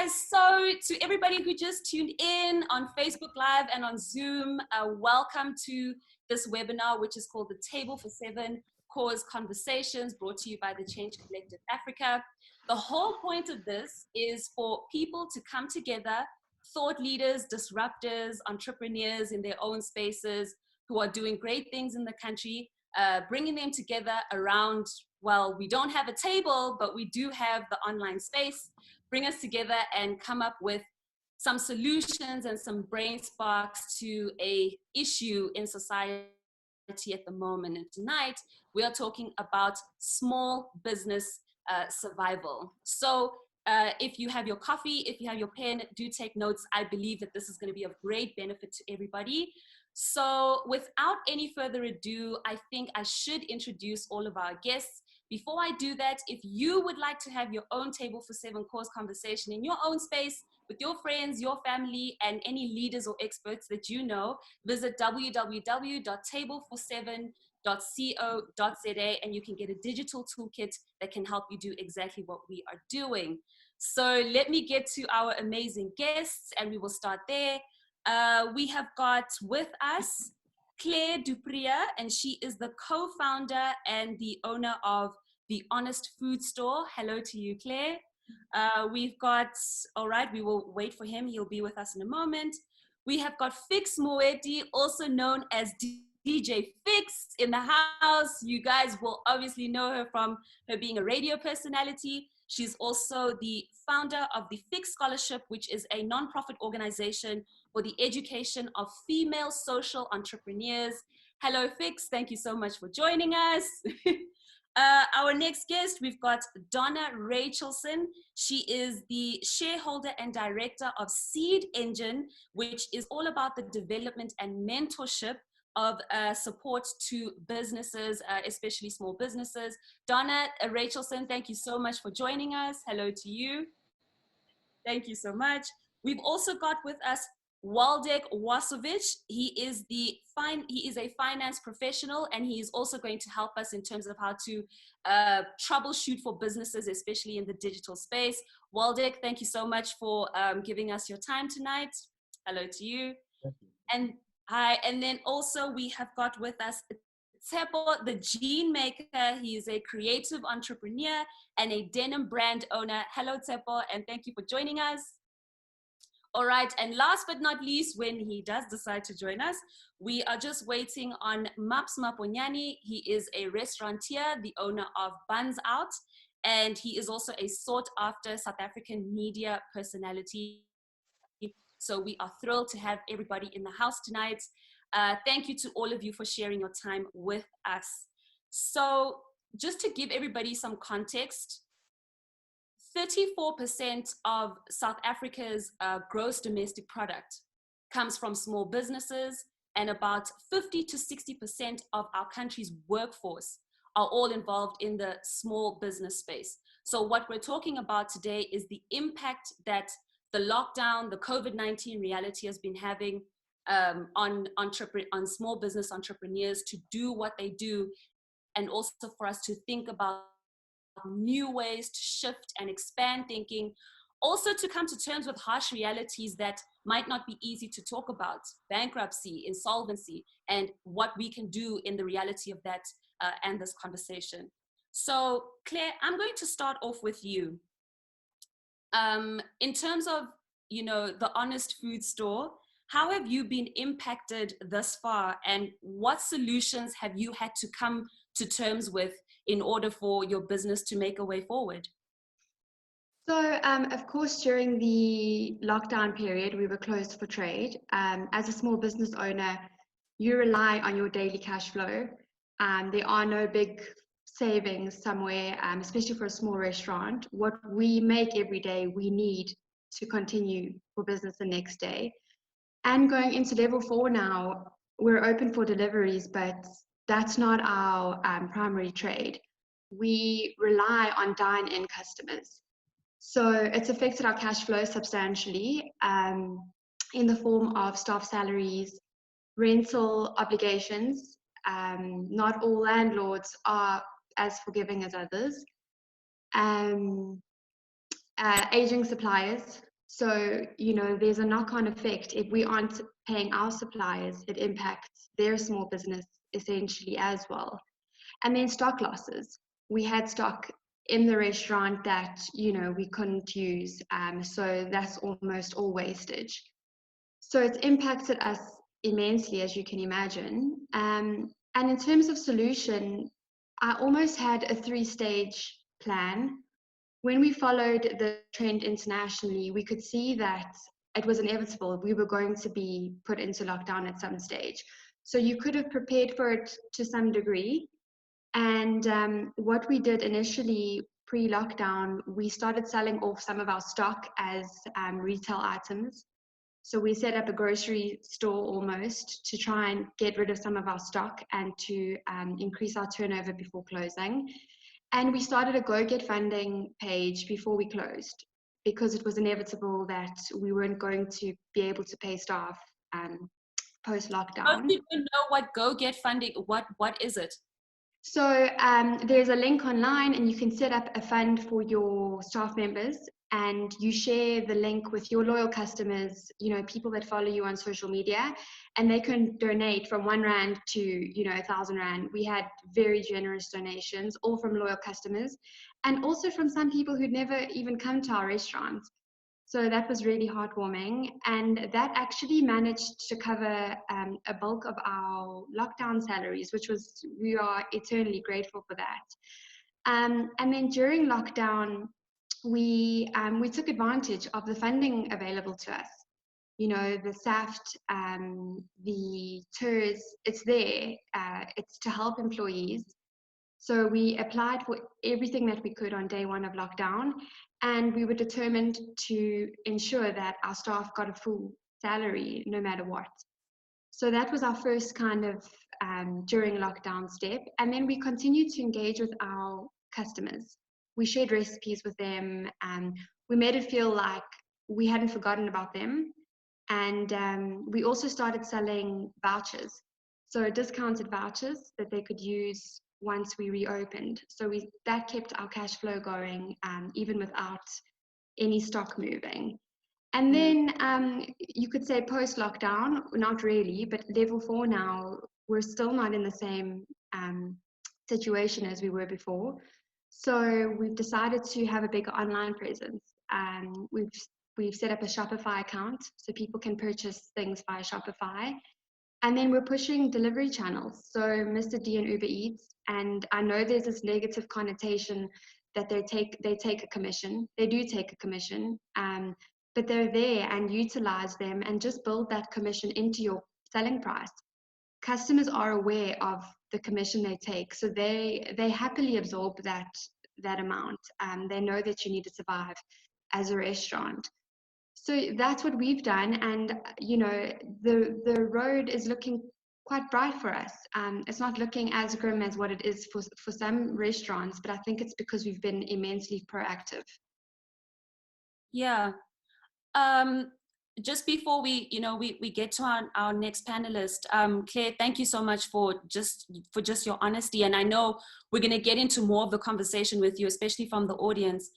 guys. So to everybody who just tuned in on Facebook Live and on Zoom, welcome to this webinar, which is called the Table for Seven Cause Conversations, brought to you by the Change Collective Africa. The whole point of this is for people to come together, thought leaders, disruptors, entrepreneurs in their own spaces who are doing great things in the country, bringing them together around, well, we don't have a table, but we do have the online space. Bring us together and come up with some solutions and some brain sparks to a issue in society at the moment. And tonight, we are talking about small business survival. So if you have your coffee, if you have your pen, do take notes. I believe that this is going to be of great benefit to everybody. So without any further ado, I think I should introduce all of our guests. Before I do that, if you would like to have your own Table for Seven Cause conversation in your own space with your friends, your family, and any leaders or experts that you know, visit www.table47.co.za and you can get a digital toolkit that can help you do exactly what we are doing. So let me get to our amazing guests and we will start there. We have got with us Claire Dupria, and she is the co-founder and the owner of The Honest Food Store. Hello to you, Claire. We've got, all right, we will wait for him. He'll be with us in a moment. We have got Fix Moeti, also known as DJ Fix in the house. You guys will obviously know her from her being a radio personality. She's also the founder of the Fix Scholarship, which is a nonprofit organization for the education of female social entrepreneurs. Hello, Fix. Thank you so much for joining us. Our next guest, we've got Donna Rachelson. She is the shareholder and director of Seed Engine, which is all about the development and mentorship of support to businesses, especially small businesses. Donna Rachelson, thank you so much for joining us. Hello to you. Thank you so much. We've also got with us Waldek Wasovic. He is a finance professional, and he is also going to help us in terms of how to troubleshoot for businesses, especially in the digital space. Waldek, thank you so much for giving us your time tonight. Hello to you. Thank you. And hi, and then also we have got with us Tshepo, the Gene Maker. He is a creative entrepreneur and a denim brand owner. Hello, Tshepo, and thank you for joining us. All right, and last but not least, when he does decide to join us, we are just waiting on Maponyane. He is a restaurateur, the owner of Buns Out, and he is also a sought-after South African media personality. So we are thrilled to have everybody in the house tonight. Thank you to all of you for sharing your time with us. So just to give everybody some context, 34% of South Africa's gross domestic product comes from small businesses, and about 50 to 60% of our country's workforce are all involved in the small business space. So what we're talking about today is the impact that the lockdown, the COVID-19 reality has been having on small business entrepreneurs to do what they do, and also for us to think about new ways to shift and expand thinking, also to come to terms with harsh realities that might not be easy to talk about: bankruptcy, insolvency, and what we can do in the reality of that and this conversation. So Claire, I'm going to start off with you. In terms of, the Honest Food Store, how have you been impacted thus far, and what solutions have you had to come to terms with in order for your business to make a way forward? So, of course, during the lockdown period, we were closed for trade. As a small business owner, you rely on your daily cash flow. There are no big savings somewhere, especially for a small restaurant. What we make every day, we need to continue for business the next day. And going into level 4 now, we're open for deliveries, but that's not our primary trade. We rely on dine-in customers. So it's affected our cash flow substantially in the form of staff salaries, rental obligations. Not all landlords are as forgiving as others. Aging suppliers, So, there's a knock-on effect. If we aren't paying our suppliers, it impacts their small business essentially as well. And then stock losses. We had stock in the restaurant that, we couldn't use. So that's almost all wastage. So it's impacted us immensely, as you can imagine. And in terms of solution, I almost had a 3-stage plan. When we followed the trend internationally, we could see that it was inevitable. We were going to be put into lockdown at some stage. So you could have prepared for it to some degree. And what we did initially pre-lockdown, we started selling off some of our stock as retail items. So we set up a grocery store almost to try and get rid of some of our stock and to increase our turnover before closing. And we started a Go Get Funding page before we closed because it was inevitable that we weren't going to be able to pay staff post-lockdown. Most people know what Go Get Funding, what is it? So there's a link online and you can set up a fund for your staff members, and you share the link with your loyal customers, people that follow you on social media, and they can donate from R1 to, 1,000 Rand. We had very generous donations, all from loyal customers, and also from some people who'd never even come to our restaurant. So that was really heartwarming, and that actually managed to cover a bulk of our lockdown salaries, we are eternally grateful for that. And then during lockdown, we took advantage of the funding available to us. The SAFT, the TERS, it's there. It's to help employees. So we applied for everything that we could on day one of lockdown, and we were determined to ensure that our staff got a full salary no matter what. So that was our first kind of during lockdown step. And then we continued to engage with our customers. We shared recipes with them. We made it feel like we hadn't forgotten about them. And we also started selling vouchers. So discounted vouchers that they could use once we reopened. So that kept our cash flow going, even without any stock moving. And then you could say post-lockdown, not really, but level 4 now, we're still not in the same situation as we were before. So we've decided to have a bigger online presence. We've set up a Shopify account so people can purchase things via Shopify. And then we're pushing delivery channels, so Mr. D and Uber Eats. And I know there's this negative connotation that they take a commission. They do take a commission, but they're there, and utilize them and just build that commission into your selling price. Customers are aware of the commission they take, so they happily absorb that amount. They know that you need to survive as a restaurant. So that's what we've done, and the road is looking quite bright for us. It's not looking as grim as what it is for some restaurants, but I think it's because we've been immensely proactive. Yeah. Just before we get to our next panelist, Claire, thank you so much for just your honesty. And I know we're going to get into more of the conversation with you, especially from the audience.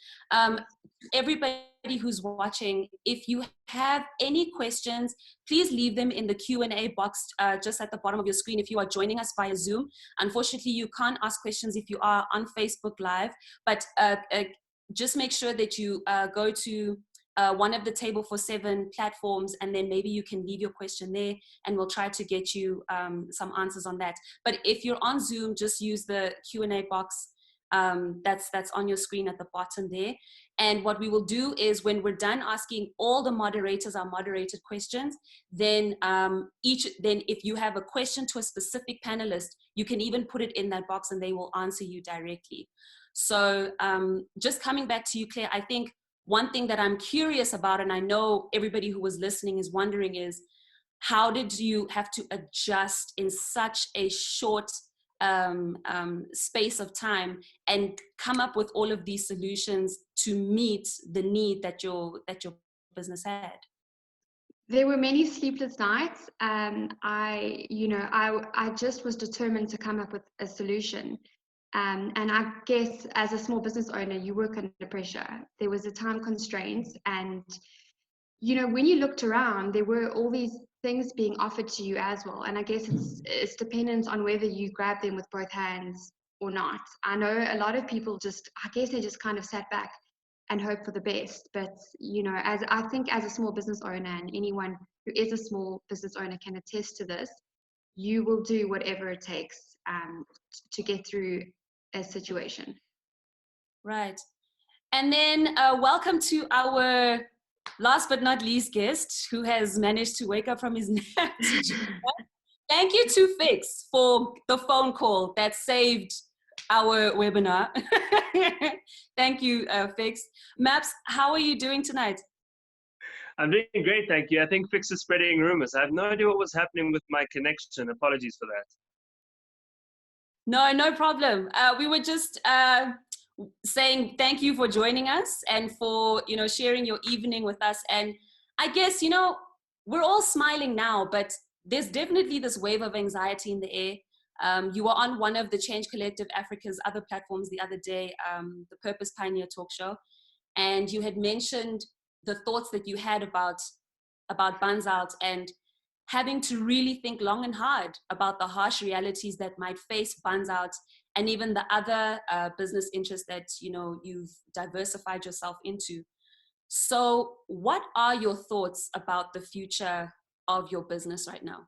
Everybody who's watching, if you have any questions, please leave them in the Q&A box just at the bottom of your screen if you are joining us via Zoom. Unfortunately, you can't ask questions if you are on Facebook Live, but just make sure that you go to one of the Table for 7 platforms, and then maybe you can leave your question there and we'll try to get you some answers on that. But if you're on Zoom, just use the Q&A box that's on your screen at the bottom there. And what we will do is, when we're done asking all the moderators our moderated questions, then if you have a question to a specific panelist, you can even put it in that box and they will answer you directly. So just coming back to you, Claire, I think one thing that I'm curious about, and I know everybody who was listening is wondering, is how did you have to adjust in such a short space of time and come up with all of these solutions to meet the need that your business had? There were many sleepless nights. I just was determined to come up with a solution. And I guess as a small business owner, you work under pressure. There was a time constraint, and when you looked around, there were all these things being offered to you as well. And I guess it's dependent on whether you grab them with both hands or not. I know a lot of people I guess they just kind of sat back and hope for the best. But, as I think as a small business owner, and anyone who is a small business owner can attest to this, you will do whatever it takes to get through a situation. Right. And then welcome to our last but not least guest, who has managed to wake up from his nap to join us. Thank you to Fix for the phone call that saved our webinar. Thank you, Fix. Maps, how are you doing tonight? I'm doing great, thank you. I think Fix is spreading rumors. I have no idea what was happening with my connection. Apologies for that. No problem. We were just saying thank you for joining us and for sharing your evening with us. And I guess we're all smiling now, but there's definitely this wave of anxiety in the air. You were on one of the Change Collective Africa's other platforms the other day, the Purpose Pioneer Talk Show, and you had mentioned the thoughts that you had about Buns Out and having to really think long and hard about the harsh realities that might face Buns Out and even the other business interests that you've diversified yourself into. So what are your thoughts about the future of your business right now?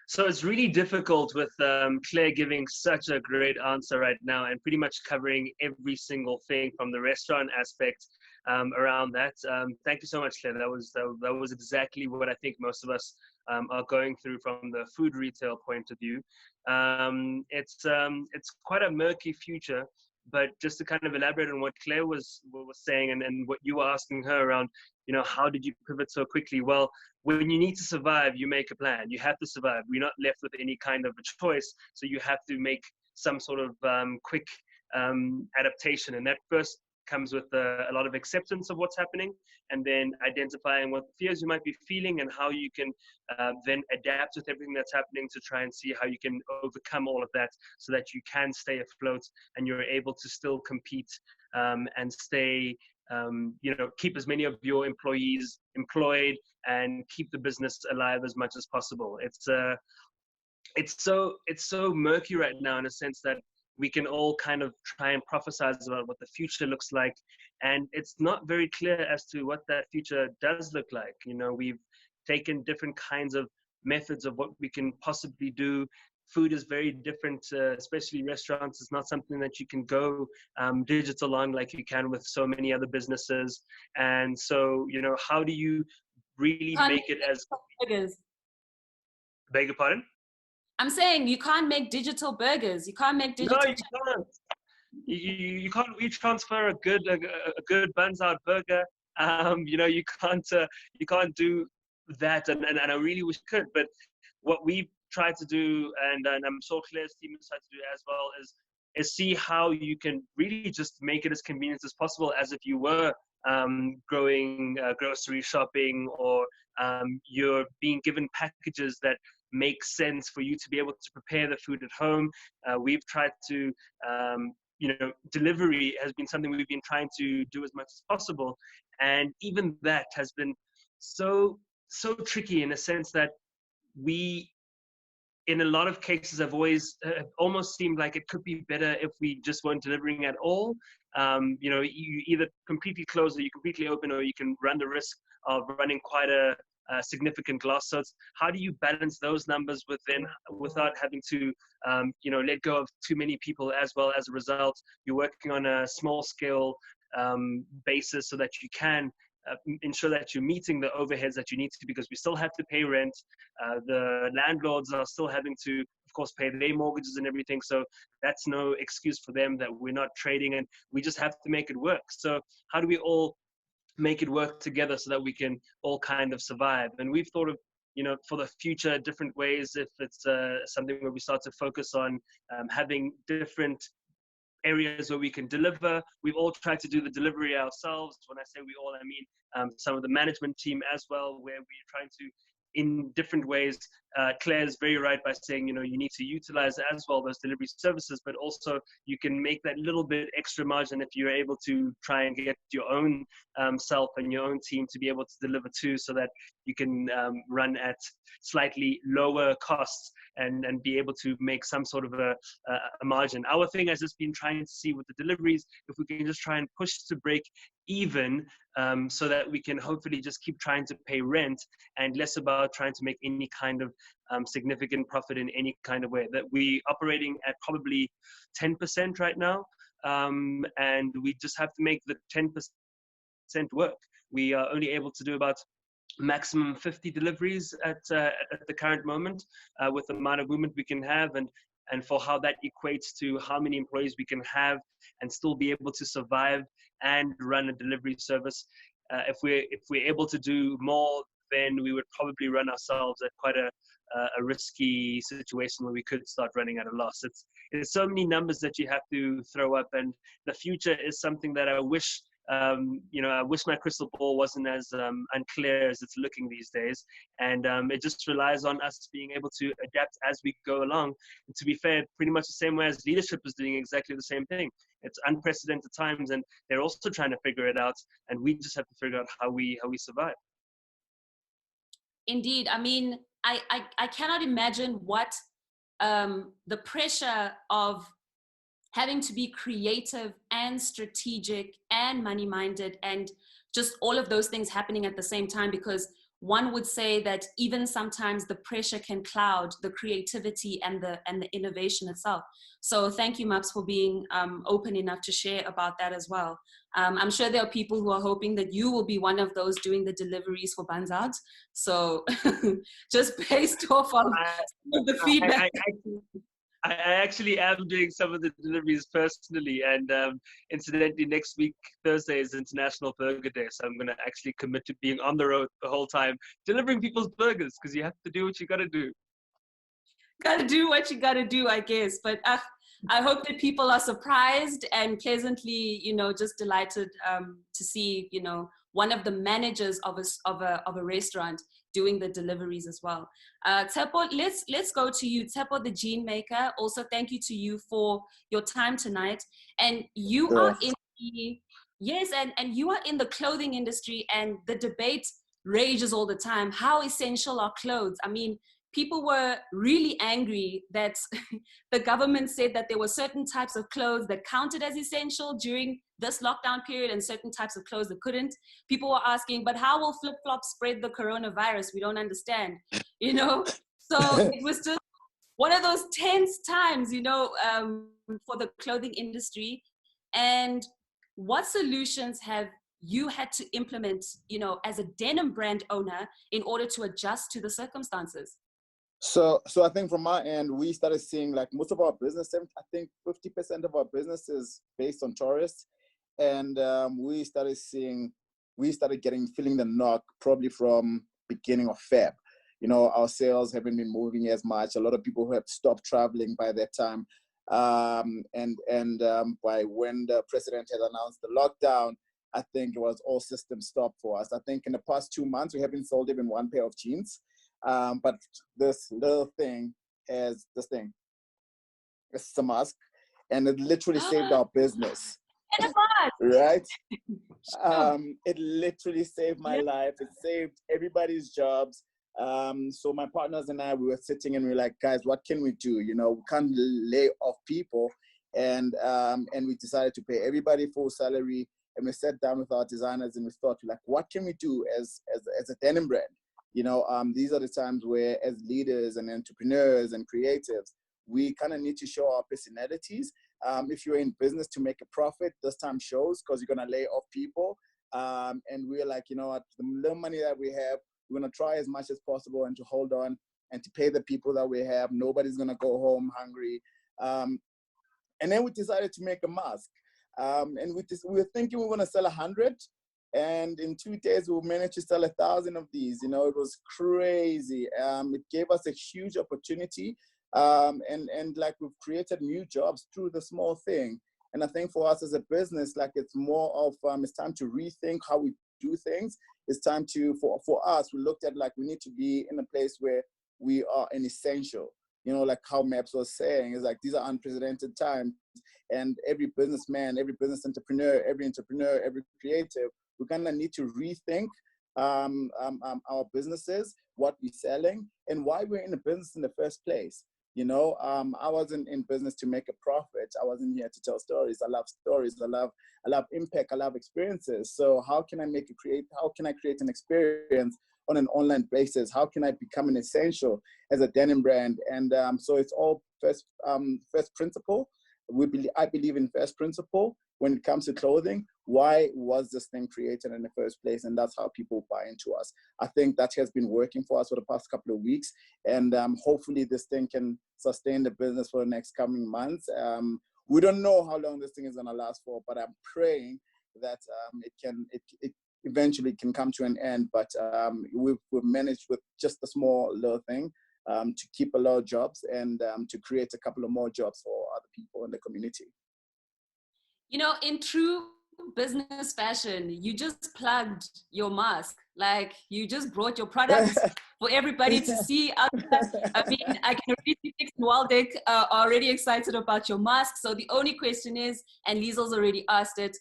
So it's really difficult with Claire giving such a great answer right now and pretty much covering every single thing from the restaurant aspect around that. Thank you so much, Claire. That was exactly what I think most of us are going through from the food retail point of view. It's quite a murky future, but just to kind of elaborate on what Claire was saying and what you were asking her around, how did you pivot so quickly? Well, when you need to survive, you make a plan. You have to survive. We're not left with any kind of a choice. So you have to make some sort of quick adaptation. And that first comes with a lot of acceptance of what's happening, and then identifying what fears you might be feeling and how you can then adapt with everything that's happening to try and see how you can overcome all of that so that you can stay afloat and you're able to still compete and stay, keep as many of your employees employed and keep the business alive as much as possible. It's so murky right now in a sense that we can all kind of try and prophesize about what the future looks like. And it's not very clear as to what that future does look like. We've taken different kinds of methods of what we can possibly do. Food is very different, especially restaurants. It's not something that you can go digital on like you can with so many other businesses. And so, how do you really make it as... Beg your pardon? I'm saying you can't make digital burgers. You can't make digital... No, you can't. You can't WeTransfer a good Buns Out burger. You can't do that, and I really wish you could. But what we've tried to do, and I'm sure Claire's team has tried to do as well, is see how you can really just make it as convenient as possible, as if you were growing grocery shopping, or you're being given packages that make sense for you to be able to prepare the food at home. We've tried to, delivery has been something we've been trying to do as much as possible. And even that has been so tricky in a sense that we, in a lot of cases, have always almost seemed like it could be better if we just weren't delivering at all. You either completely close or you completely open, or you can run the risk of running quite a significant loss. So it's how do you balance those numbers without having to let go of too many people as well. As a result, you're working on a small scale basis so that you can ensure that you're meeting the overheads that you need to, because we still have to pay rent. The landlords are still having to, of course, pay their mortgages and everything. So that's no excuse for them that we're not trading, and we just have to make it work. So how do we all make it work together so that we can all kind of survive? And we've thought of, for the future, different ways. If it's something where we start to focus on having different areas where we can deliver. We've all tried to do the delivery ourselves. When I say we all, I mean some of the management team as well, where we're trying to in different ways. Claire's very right by saying, you need to utilize as well those delivery services, but also you can make that little bit extra margin if you're able to try and get your own self and your own team to be able to deliver too, so that you can run at slightly lower costs and be able to make some sort of a margin. Our thing has just been trying to see with the deliveries, if we can just try and push to break even, so that we can hopefully just keep trying to pay rent and less about trying to make any kind of significant profit in any kind of way. That we operating at probably 10% right now, and we just have to make the 10% work. We are only able to do about maximum 50 deliveries at the current moment, with the amount of movement we can have, and for how that equates to how many employees we can have and still be able to survive and run a delivery service. If we're able to do more, then we would probably run ourselves at quite a risky situation where we could start running at a loss. It's so many numbers that you have to throw up, and the future is something that I wish I wish my crystal ball wasn't as unclear as it's looking these days. And it just relies on us being able to adapt as we go along. And to be fair, pretty much the same way as leadership is doing exactly the same thing. It's unprecedented times, and they're also trying to figure it out. And we just have to figure out how we survive. Indeed. I mean, I cannot imagine what the pressure of having to be creative and strategic and money-minded and just all of those things happening at the same time, because one would say that even sometimes the pressure can cloud the creativity and the innovation itself. So thank you, Maps, for being open enough to share about that as well. I'm sure there are people who are hoping that you will be one of those doing the deliveries for Buns Out. So just based off of the feedback. I actually am doing some of the deliveries personally, and incidentally, next week, Thursday, is International Burger Day, so I'm going to actually commit to being on the road the whole time, delivering people's burgers, because you have to do what you got to do. Got to do what you got to do, I guess. But I hope that people are surprised and pleasantly, just delighted to see, one of the managers of a restaurant doing the deliveries as well. Tshepo, let's go to you. Tshepo, the gene maker. Also, thank you to you for your time tonight. And you are in and you are in the clothing industry, and the debate rages all the time. How essential are clothes? I mean, people were really angry that the government said that there were certain types of clothes that counted as essential during this lockdown period and certain types of clothes that couldn't. People were asking, but how will flip-flops spread the coronavirus? We don't understand, So it was just one of those tense times, for the clothing industry. And what solutions have you had to implement, as a denim brand owner in order to adjust to the circumstances? So I think from my end, we started seeing like most of our business, I think 50% of our business is based on tourists. And we started feeling the knock probably from beginning of Feb. Our sales haven't been moving as much. A lot of people who have stopped traveling by that time. And by when the president had announced the lockdown, I think it was all systems stop for us. I think in the past 2 months, we haven't sold even one pair of jeans. But this little thing is this thing. It's a mask, and it literally saved our business. Right? It literally saved my life. It saved everybody's jobs. So my partners and I, we were sitting and we were like, guys, what can we do? We can't lay off people. And we decided to pay everybody full salary. And we sat down with our designers and we thought, like, what can we do as a denim brand? These are the times where, as leaders and entrepreneurs and creatives, we kind of need to show our personalities. If you're in business to make a profit, this time shows, because you're going to lay off people. And we're like, what, the little money that we have, we're going to try as much as possible and to hold on and to pay the people that we have. Nobody's going to go home hungry. And then we decided to make a mask. And we were thinking we were going to sell 100. And in 2 days, we managed to sell 1,000 of these. It was crazy. It gave us a huge opportunity. And like, we've created new jobs through the small thing. And I think for us as a business, like, it's more of, it's time to rethink how we do things. It's time to, for us, we looked at like we need to be in a place where we are an essential. You know, like how Maps was saying, is like these are unprecedented times, and every businessman, every business entrepreneur, every creative, we're gonna need to rethink our businesses, what we're selling, and why we're in the business in the first place. You know, I wasn't in business to make a profit. I wasn't here to tell stories. I love stories. I love impact. I love experiences. So how can I how can I create an experience on an online basis? How can I become an essential as a denim brand? And so it's all first principle. I believe in first principle when it comes to clothing. Why was this thing created in the first place? And that's how people buy into us. I think that has been working for us for the past couple of weeks. And hopefully this thing can sustain the business for the next coming months. We don't know how long this thing is going to last for, but I'm praying that it eventually can come to an end. But we've managed with just a small little thing to keep a lot of jobs and to create a couple of more jobs for other people in the community. You know, in true business fashion, you just plugged your mask. Like, you just brought your products for everybody to see out there. I mean, I can already see Fix and Waldeck are already excited about your mask. So the only question is, and Liesel's already asked it,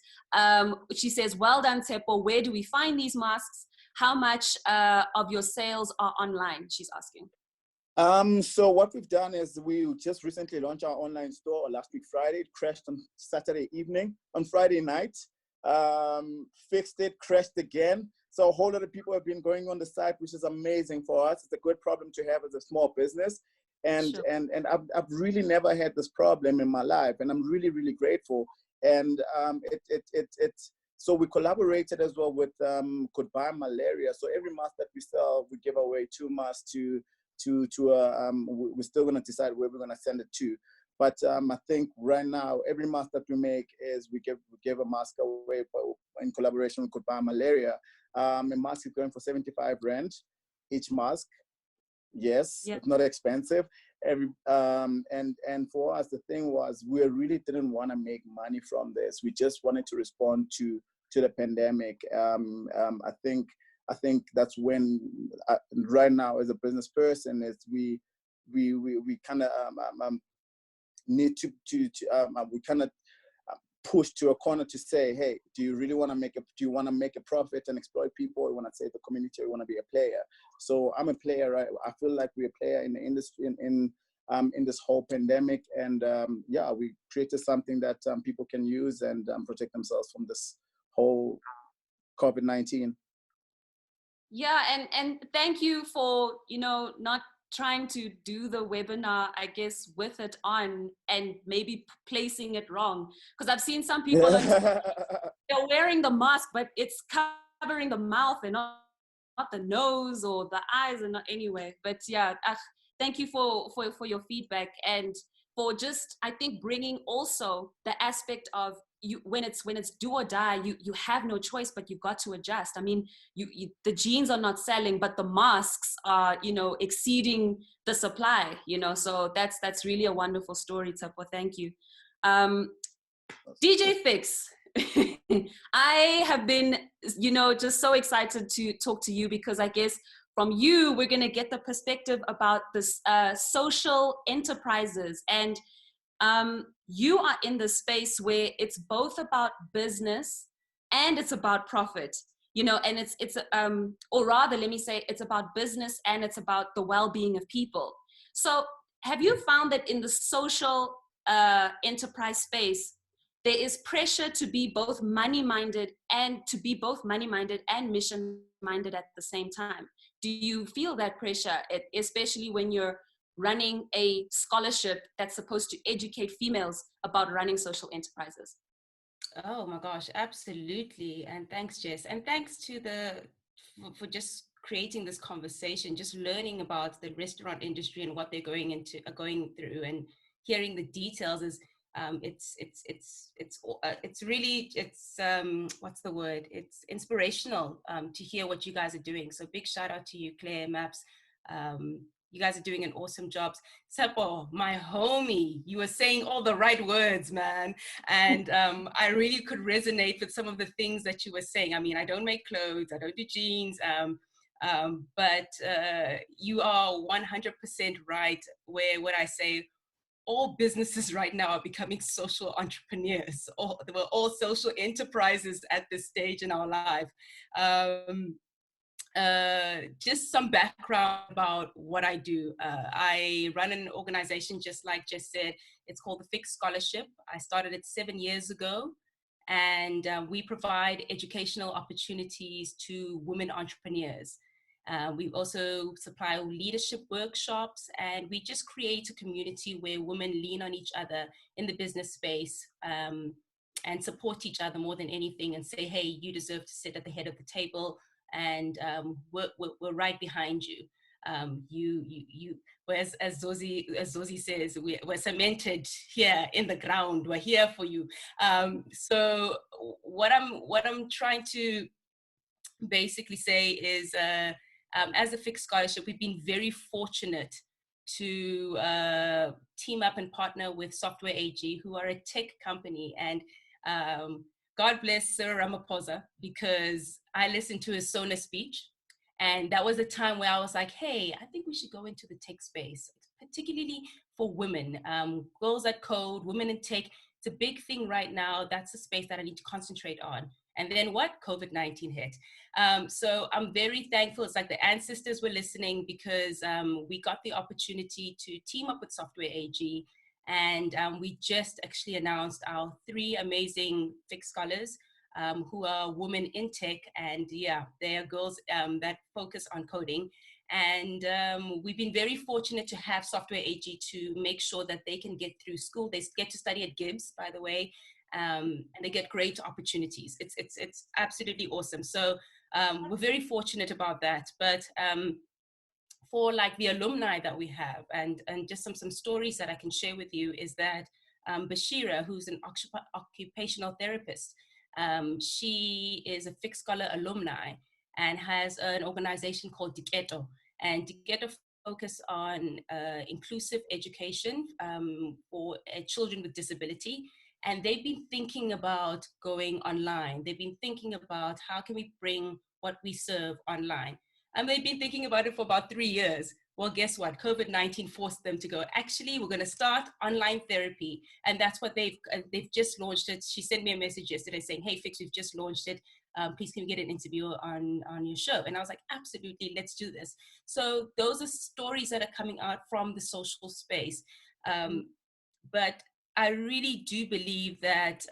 she says, well done, Tshepo. Where do we find these masks? How much of your sales are online? She's asking. So what we've done is we just recently launched our online store last week, Friday. It crashed on Saturday evening. On Friday night, fixed it, crashed again. So a whole lot of people have been going on the site, which is amazing for us. It's a good problem to have as a small business. And, sure. and I've really never had this problem in my life. And I'm really, really grateful. And so we collaborated as well with Goodbye Malaria. So every mask that we sell, we give away 2 masks we're still going to decide where we're going to send it to. But I think right now, every mask that we make is we give a mask away in collaboration with Goodbye Malaria. A mask is going for 75 rand each mask. Yes, yeah. It's not expensive. And for us, the thing was, we really didn't want to make money from this. We just wanted to respond to the pandemic. I think that's when, right now, as a business person, is we kind of need to we kind of push to a corner to say, hey, do you really want to make a profit and exploit people, or you want to save the community, or you want to be a player? So I'm a player, right? I feel like we're a player in the industry in this whole pandemic, and yeah, we created something that people can use and protect themselves from this whole COVID-19. Yeah, and thank you for, not trying to do the webinar, I guess, with it on and maybe placing it wrong. Because I've seen some people, they're wearing the mask, but it's covering the mouth and not the nose or the eyes, and not anyway. But yeah, thank you for your feedback, and for just, I think, bringing also the aspect of, you, when it's do or die, you have no choice, but you've got to adjust. I mean, the jeans are not selling, but the masks are, exceeding the supply, so that's really a wonderful story, Tshepo. Thank you. DJ Fix, I have been, just so excited to talk to you, because I guess from you, we're going to get the perspective about this social enterprises. And you are in the space where it's both about business and it's about profit, and it's or rather, let me say, it's about business and it's about the well-being of people. So have you found that in the social enterprise space, there is pressure to be both money-minded and mission-minded at the same time? Do you feel that pressure, especially when you're running a scholarship that's supposed to educate females about running social enterprises? Oh my gosh, absolutely. And thanks, Jess. And thanks to for just creating this conversation, just learning about the restaurant industry and what they're going through, and hearing the details is it's really what's the word? It's inspirational to hear what you guys are doing. So big shout out to you, Claire, Maps. You guys are doing an awesome job. Tshepo, my homie, you were saying all the right words, man. And I really could resonate with some of the things that you were saying. I mean, I don't make clothes, I don't do jeans, but you are 100% right when I say all businesses right now are becoming social entrepreneurs. We're all social enterprises at this stage in our life. Just some background about what I do. I run an organization, just like Jess said. It's called the Fix Scholarship. I started it 7 years ago, and we provide educational opportunities to women entrepreneurs. We also supply leadership workshops, and we just create a community where women lean on each other in the business space, and support each other more than anything, and say, hey, you deserve to sit at the head of the table, and we're right behind you. Whereas as Zosi says, we're cemented here in the ground. We're here for you. So what I'm trying to basically say is, as a Fixed Scholarship, we've been very fortunate to team up and partner with Software AG, who are a tech company. And God bless Sir Ramaphosa, because I listened to his Sona speech. And that was a time where I was like, hey, I think we should go into the tech space, particularly for women, girls that code, women in tech. It's a big thing right now. That's the space that I need to concentrate on. And then what? COVID-19 hit. So I'm very thankful. It's like the ancestors were listening, because we got the opportunity to team up with Software AG. And we just actually announced our 3 amazing Fixed Scholars, who are women in tech. And yeah, they are girls that focus on coding. And we've been very fortunate to have Software AG to make sure that they can get through school. They get to study at Gibbs, by the way, and they get great opportunities. It's absolutely awesome. So we're very fortunate about that. But for like the alumni that we have, and just some stories that I can share with you, is that Bashira, who's an occupational therapist, she is a Fixed Scholar alumni and has an organization called Diketo. And Diketo focus on inclusive education for children with disability. And they've been thinking about going online. They've been thinking about how can we bring what we serve online. And they've been thinking about it for about 3 years. Well, guess what? COVID-19 forced them to go, actually, we're going to start online therapy. And that's what they've just launched it. She sent me a message yesterday saying, hey, Fix, we've just launched it. Please can we get an interview on your show? And I was like, absolutely, let's do this. So those are stories that are coming out from the social space. But I really do believe that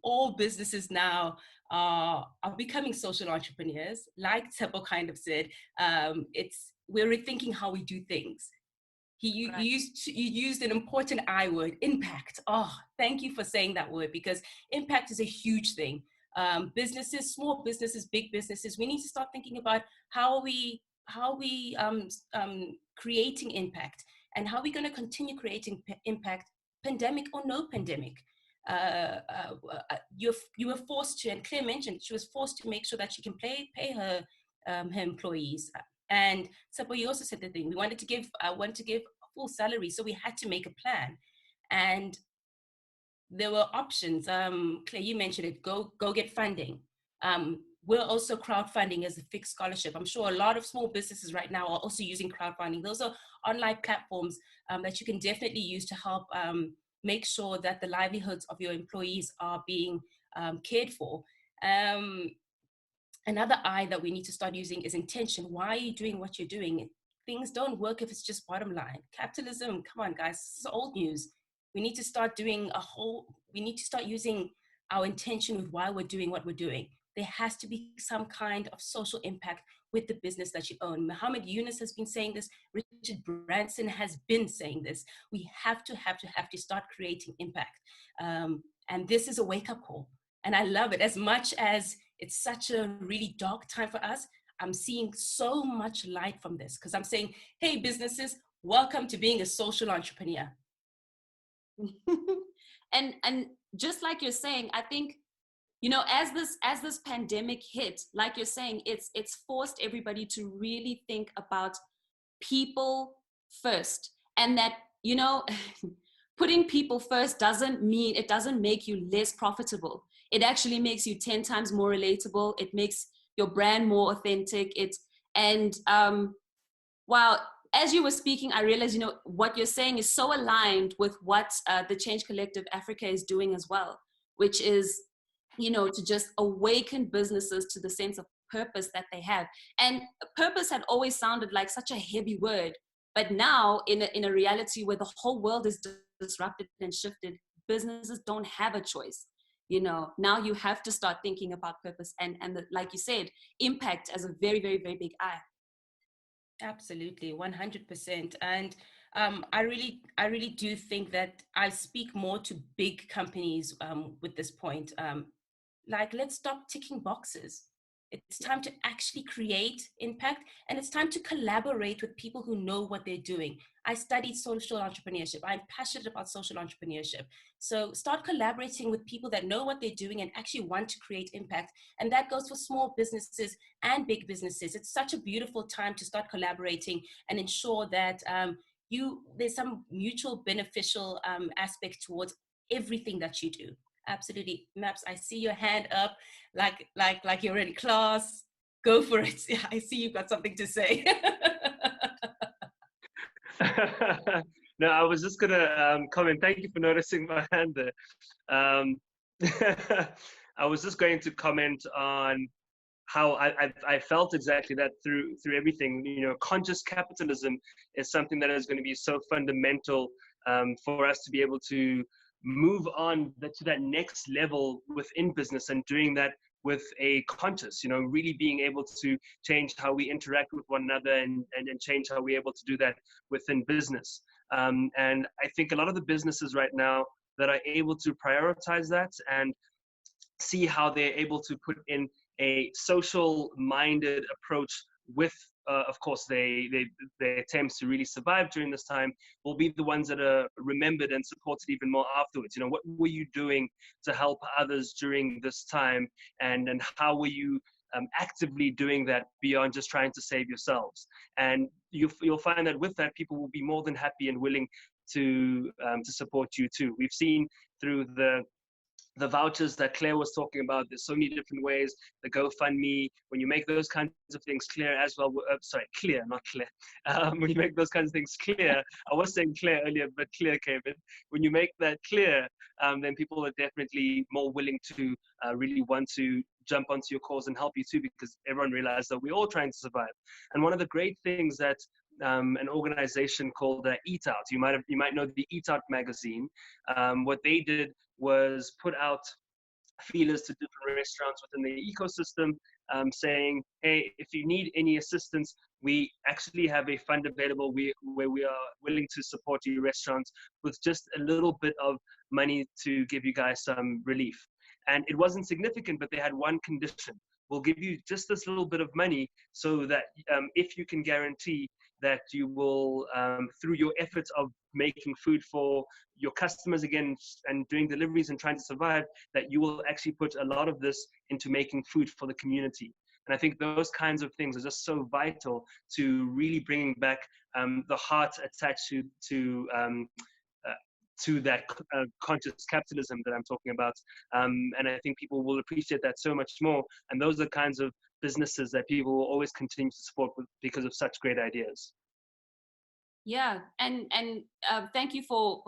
all businesses now are becoming social entrepreneurs. Like Tshepo kind of said, we're rethinking how we do things. You used an important I word, impact. Oh, thank you for saying that word, because impact is a huge thing. Businesses, small businesses, big businesses, we need to start thinking about how we creating impact, and how we're going to continue creating impact, pandemic or no pandemic. You were forced to, and Claire mentioned, she was forced to make sure that she can pay her employees. And Tshepo, you also said the thing, I wanted to give full salary, so we had to make a plan. And there were options. Claire, you mentioned it, go get funding. We're also crowdfunding as a Fixed Scholarship. I'm sure a lot of small businesses right now are also using crowdfunding. Those are online platforms that you can definitely use to help make sure that the livelihoods of your employees are being cared for. Another I that we need to start using is intention. Why are you doing what you're doing? Things don't work if it's just bottom line. Capitalism, come on guys, this is old news. We need to start using our intention with why we're doing what we're doing. There has to be some kind of social impact with the business that you own. Muhammad Yunus has been saying this. Richard Branson has been saying this. We have to start creating impact. And this is a wake-up call. And I love it. As much as it's such a really dark time for us, I'm seeing so much light from this, because I'm saying, hey, businesses, welcome to being a social entrepreneur. And just like you're saying, I think, you know, as this pandemic hit, like you're saying, it's forced everybody to really think about people first. And that, you know, putting people first doesn't make you less profitable. It actually makes you 10 times more relatable. It makes your brand more authentic. While as you were speaking, I realized, you know, what you're saying is so aligned with what the Change Collective Africa is doing as well, which is, you know, to just awaken businesses to the sense of purpose that they have. And purpose had always sounded like such a heavy word, but now in a reality where the whole world is disrupted and shifted, businesses don't have a choice. You know, now you have to start thinking about purpose and like you said, impact as a very, very, very big I. Absolutely, 100%. And I really do think that I speak more to big companies with this point. Like, let's stop ticking boxes. It's time to actually create impact, and it's time to collaborate with people who know what they're doing. I studied social entrepreneurship. I'm passionate about social entrepreneurship. So start collaborating with people that know what they're doing and actually want to create impact. And that goes for small businesses and big businesses. It's such a beautiful time to start collaborating and ensure that there's some mutual beneficial aspect towards everything that you do. Absolutely. Maps, I see your hand up like you're in class. Go for it. I see you've got something to say. No, I was just gonna comment. Thank you for noticing my hand there. I was just going to comment on how I felt exactly that through everything. You know, conscious capitalism is something that is going to be so fundamental for us to be able to move on to that next level within business, and doing that with a conscious, you know, really being able to change how we interact with one another, and change how we're able to do that within business. And I think a lot of the businesses right now that are able to prioritize that and see how they're able to put in a social minded approach with of course they attempts to really survive during this time, will be the ones that are remembered and supported even more afterwards. You know, what were you doing to help others during this time, and how were you actively doing that beyond just trying to save yourselves? And you'll find that with that, people will be more than happy and willing to support you too. We've seen through the vouchers that Claire was talking about, there's so many different ways, the GoFundMe, when you make those kinds of things clear as well, clear, not clear. When you make those kinds of things clear, I was saying Claire earlier, but clear came in. When you make that clear, then people are definitely more willing to really want to jump onto your cause and help you too, because everyone realizes that we're all trying to survive. And one of the great things that an organization called Eat Out, you might know the Eat Out magazine, what they did was put out feelers to different restaurants within the ecosystem, saying, hey, if you need any assistance, we actually have a fund available where we are willing to support your restaurants with just a little bit of money to give you guys some relief. And it wasn't significant, but they had one condition: we'll give you just this little bit of money so that if you can guarantee that you will, through your efforts of making food for your customers again and doing deliveries and trying to survive, that you will actually put a lot of this into making food for the community. And I think those kinds of things are just so vital to really bringing back the heart attached to that conscious capitalism that I'm talking about. And I think people will appreciate that so much more. And those are the kinds of businesses that people will always continue to support because of such great ideas. Yeah, and thank you for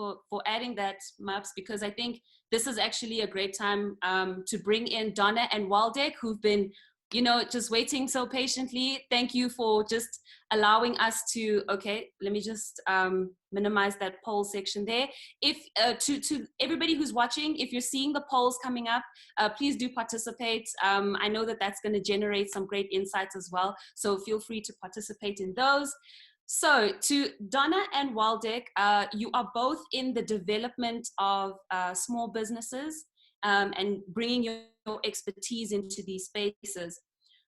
adding that, Maps, because I think this is actually a great time to bring in Donna and Waldeck, who've been, you know, just waiting so patiently. Thank you for just allowing us to, okay, let me just minimize that poll section there. If to everybody who's watching, if you're seeing the polls coming up, please do participate. I know that that's going to generate some great insights as well, so feel free to participate in those. So to Donna and Waldeck, you are both in the development of small businesses and bringing your expertise into these spaces.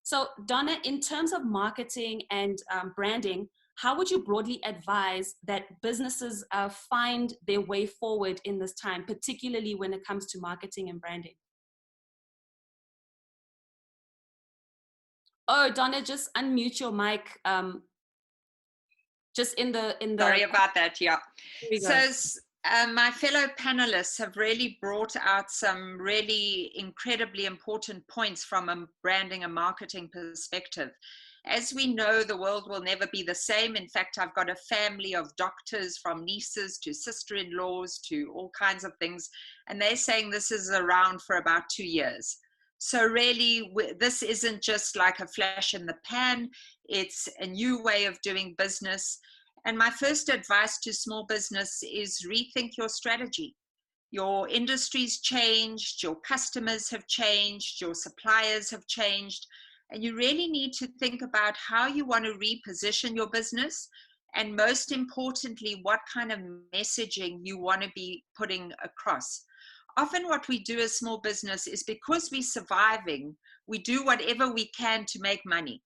So Donna, in terms of marketing and branding, how would you broadly advise that businesses find their way forward in this time, particularly when it comes to marketing and branding? Oh, Donna, just unmute your mic. just in the Sorry about that. Yeah. There we So go. my fellow panelists have really brought out some really incredibly important points from a branding and marketing perspective. As we know, the world will never be the same. In fact, I've got a family of doctors, from nieces to sister-in-laws to all kinds of things, and they're saying this is around for about 2 years. So really, this isn't just like a flash in the pan. It's a new way of doing business. And my first advice to small business is rethink your strategy. Your industry's changed, your customers have changed, your suppliers have changed, and you really need to think about how you want to reposition your business, and most importantly, what kind of messaging you want to be putting across. Often what we do as small business is, because we're surviving, we do whatever we can to make money,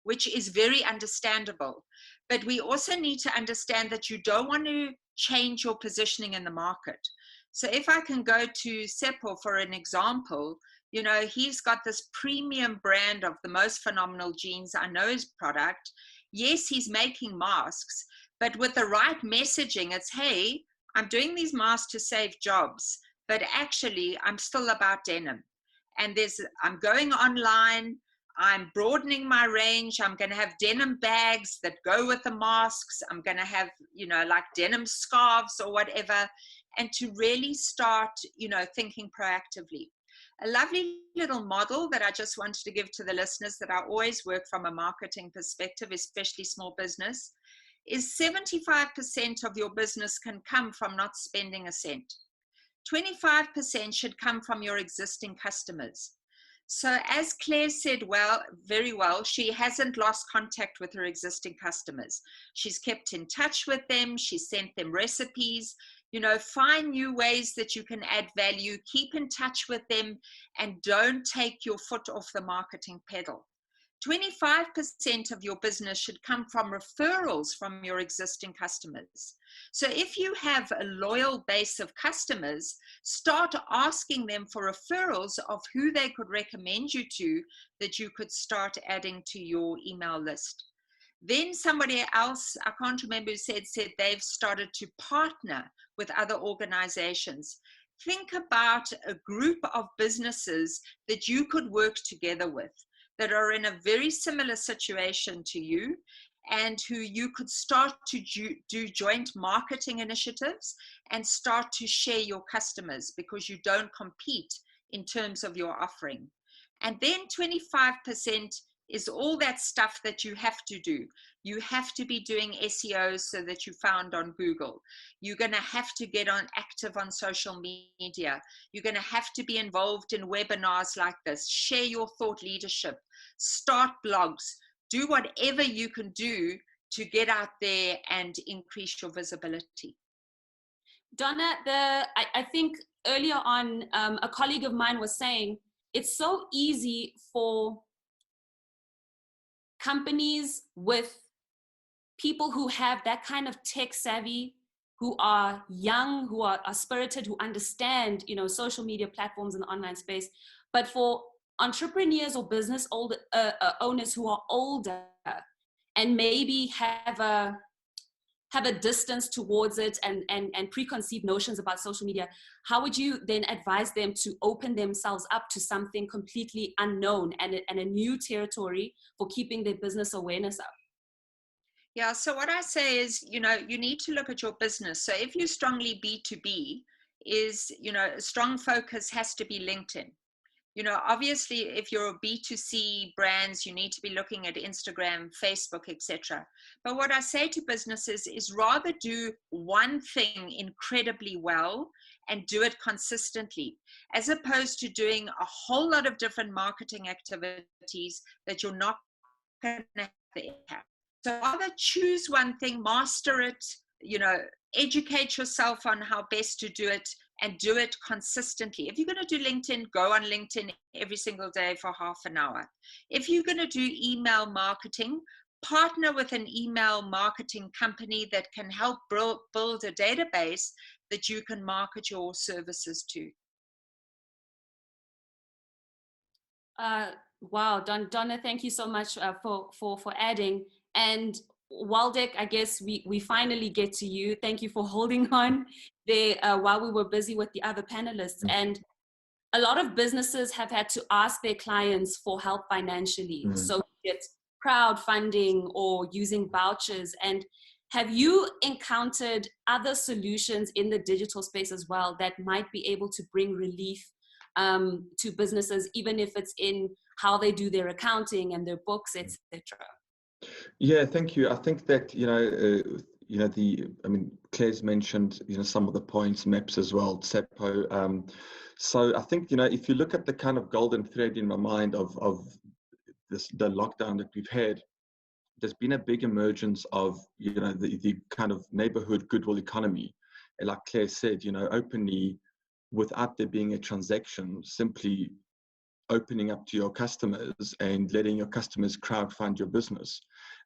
which is very understandable. But we also need to understand that you don't want to change your positioning in the market. So if I can go to Tshepo for an example, you know, he's got this premium brand of the most phenomenal jeans. I know his product. Yes, he's making masks, but with the right messaging, it's, hey, I'm doing these masks to save jobs, but actually I'm still about denim. And I'm going online, I'm broadening my range. I'm going to have denim bags that go with the masks. I'm going to have, you know, like denim scarves or whatever, and to really start, you know, thinking proactively. A lovely little model that I just wanted to give to the listeners, that I always work from a marketing perspective, especially small business, is 75% of your business can come from not spending a cent. 25% should come from your existing customers. So as Claire said very well, she hasn't lost contact with her existing customers. She's kept in touch with them. She sent them recipes. You know, find new ways that you can add value, keep in touch with them, and don't take your foot off the marketing pedal. 25% of your business should come from referrals from your existing customers. So if you have a loyal base of customers, start asking them for referrals of who they could recommend you to, that you could start adding to your email list. Then somebody else, I can't remember who said they've started to partner with other organizations. Think about a group of businesses that you could work together with, that are in a very similar situation to you, and who you could start to do joint marketing initiatives and start to share your customers, because you don't compete in terms of your offering. And then 25% is all that stuff that you have to do. You have to be doing SEO so that you're found on Google. You're going to have to get active on social media. You're going to have to be involved in webinars like this. Share your thought leadership. Start blogs. Do whatever you can do to get out there and increase your visibility. Donna, I think earlier on, a colleague of mine was saying, it's so easy for companies with people who have that kind of tech savvy, who are young, who are spirited, who understand, you know, social media platforms in the online space. But for entrepreneurs or business owners who are older and maybe have a distance towards it and preconceived notions about social media, how would you then advise them to open themselves up to something completely unknown and a new territory for keeping their business awareness up? Yeah, so what I say is, you know, you need to look at your business. So if you strongly B2B, you know, a strong focus has to be LinkedIn. You know, obviously, if you're a B2C brands, you need to be looking at Instagram, Facebook, etc. But what I say to businesses is, rather do one thing incredibly well and do it consistently, as opposed to doing a whole lot of different marketing activities that you're not going to have the impact. So either choose one thing, master it, you know, educate yourself on how best to do it, and do it consistently. If you're going to do LinkedIn, go on LinkedIn every single day for half an hour. If you're going to do email marketing, partner with an email marketing company that can help build a database that you can market your services to. Wow, Donna, thank you so much for adding. And Waldeck, I guess we finally get to you. Thank you for holding on there while we were busy with the other panelists. And a lot of businesses have had to ask their clients for help financially. So it's crowdfunding or using vouchers. And have you encountered other solutions in the digital space as well that might be able to bring relief to businesses, even if it's in how they do their accounting and their books, etc.? Yeah, thank you. I think that, I mean, Claire's mentioned, some of the points, maps as well, Tshepo. So I think, if you look at the kind of golden thread in my mind of the lockdown that we've had, there's been a big emergence of, the kind of neighborhood goodwill economy. And like Claire said, openly, without there being a transaction, simply opening up to your customers and letting your customers crowdfund your business.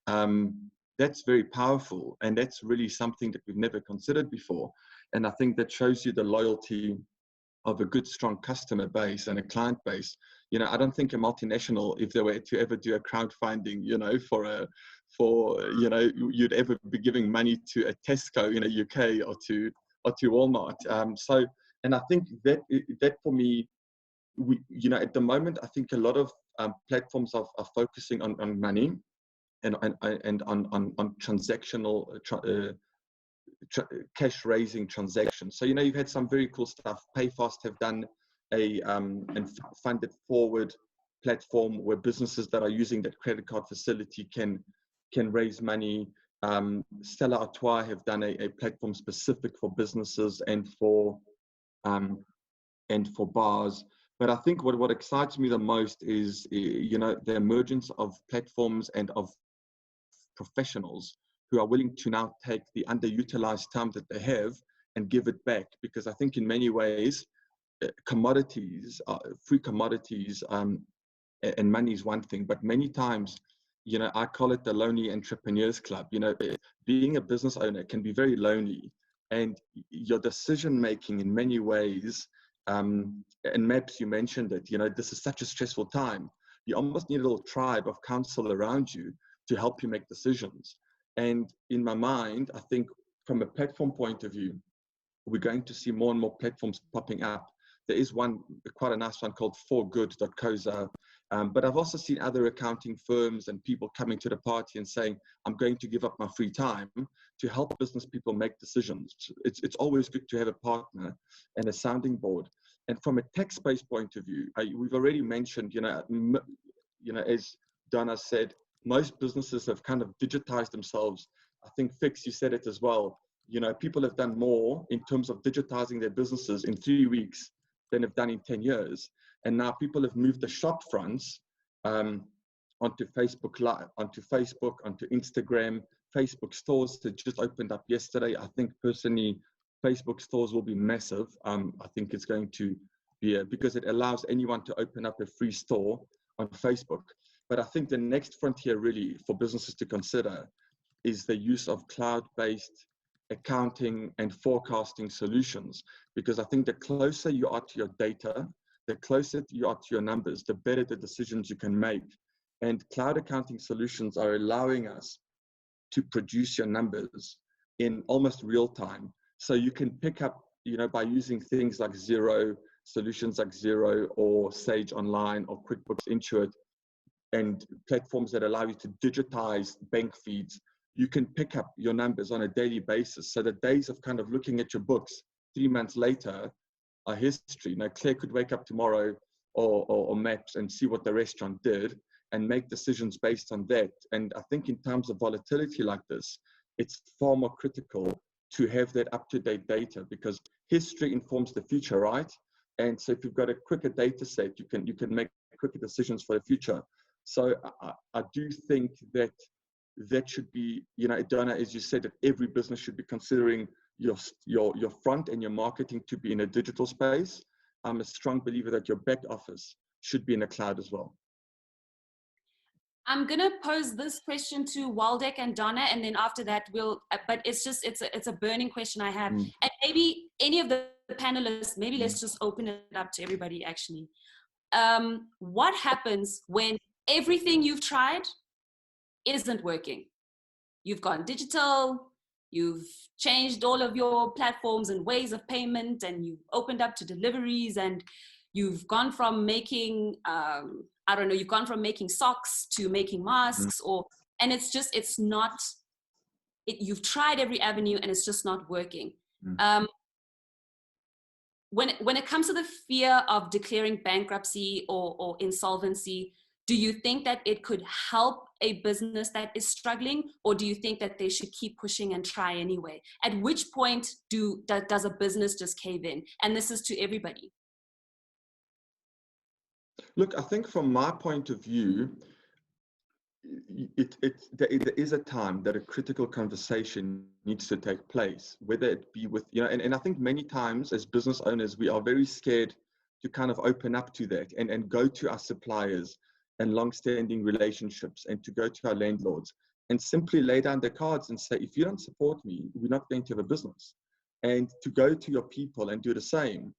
That's very powerful, and that's really something that we've never considered before. And I think that shows you the loyalty of a good, strong customer base and a client base. I don't think a multinational, if they were to ever do a crowdfunding, you'd ever be giving money to a Tesco in the UK or to Walmart. And I think that for me, at the moment, I think a lot of platforms are focusing on money and on transactional cash raising transactions. So you've had some very cool stuff. PayFast have done a and funded forward platform where businesses that are using that credit card facility can raise money. Stella Artois have done a platform specific for businesses and for bars. But I think what excites me the most is, the emergence of platforms and of professionals who are willing to now take the underutilized time that they have and give it back. Because I think in many ways, commodities, free commodities, and money is one thing, but many times, I call it the lonely entrepreneurs club. Being a business owner can be very lonely, and your decision making in many ways, and Maps, you mentioned it, this is such a stressful time. You almost need a little tribe of counsel around you to help you make decisions. And in my mind, I think from a platform point of view, we're going to see more and more platforms popping up. There is one, quite a nice one called forgood.coza. But I've also seen other accounting firms and people coming to the party and saying, I'm going to give up my free time to help business people make decisions. It's always good to have a partner and a sounding board. And from a tax-based point of view, we've already mentioned, as Donna said, most businesses have kind of digitized themselves. I think Fix, you said it as well. People have done more in terms of digitizing their businesses in 3 weeks than have done in 10 years. And now people have moved the shop fronts onto Facebook Live, onto Facebook, onto Instagram. Facebook stores that just opened up yesterday. I think personally, Facebook stores will be massive. I think it's going to be because it allows anyone to open up a free store on Facebook. But I think the next frontier really for businesses to consider is the use of cloud-based accounting and forecasting solutions, because I think the closer you are to your data, the closer you are to your numbers, the better the decisions you can make. And cloud accounting solutions are allowing us to produce your numbers in almost real time. So you can pick up, by using things like Xero, solutions like Xero or Sage Online or QuickBooks Intuit, and platforms that allow you to digitize bank feeds, you can pick up your numbers on a daily basis. So the days of kind of looking at your books 3 months later are history. Now, Claire could wake up tomorrow or Maps and see what the restaurant did and make decisions based on that. And I think in times of volatility like this, it's far more critical to have that up-to-date data, because history informs the future, right? And so if you've got a quicker data set, you can make quicker decisions for the future. So I do think that should be, Donna, as you said, that every business should be considering your front and your marketing to be in a digital space. I'm a strong believer that your back office should be in the cloud as well. I'm gonna pose this question to Waldeck and Donna, and then after that but it's a burning question I have. And maybe any of the panelists, maybe let's just open it up to everybody actually. What happens when everything you've tried isn't working? you've gone digital, you've changed all of your platforms and ways of payment, and you've opened up to deliveries, and you've gone from making, I don't know, you've gone from making socks to making masks, and it's not, you've tried every avenue and it's just not working. When it comes to the fear of declaring bankruptcy or insolvency, do you think that it could help a business that is struggling, or do you think that they should keep pushing and try anyway? At which point does a business just cave in? And this is to everybody. Look, I think from my point of view, there is a time that a critical conversation needs to take place, whether it be with, and I think many times as business owners, we are very scared to kind of open up to that and go to our suppliers and long-standing relationships and to go to our landlords and simply lay down their cards and say, if you don't support me, we're not going to have a business. And to go to your people and do the same,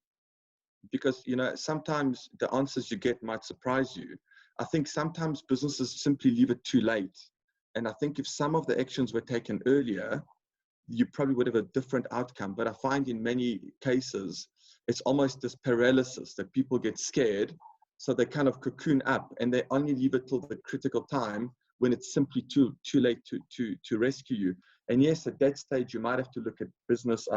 because, sometimes the answers you get might surprise you. I think sometimes businesses simply leave it too late. And I think if some of the actions were taken earlier, you probably would have a different outcome. But I find in many cases, it's almost this paralysis that people get scared. So they kind of cocoon up and they only leave it till the critical time when it's simply too late to rescue you. And yes, at that stage, you might have to look at business.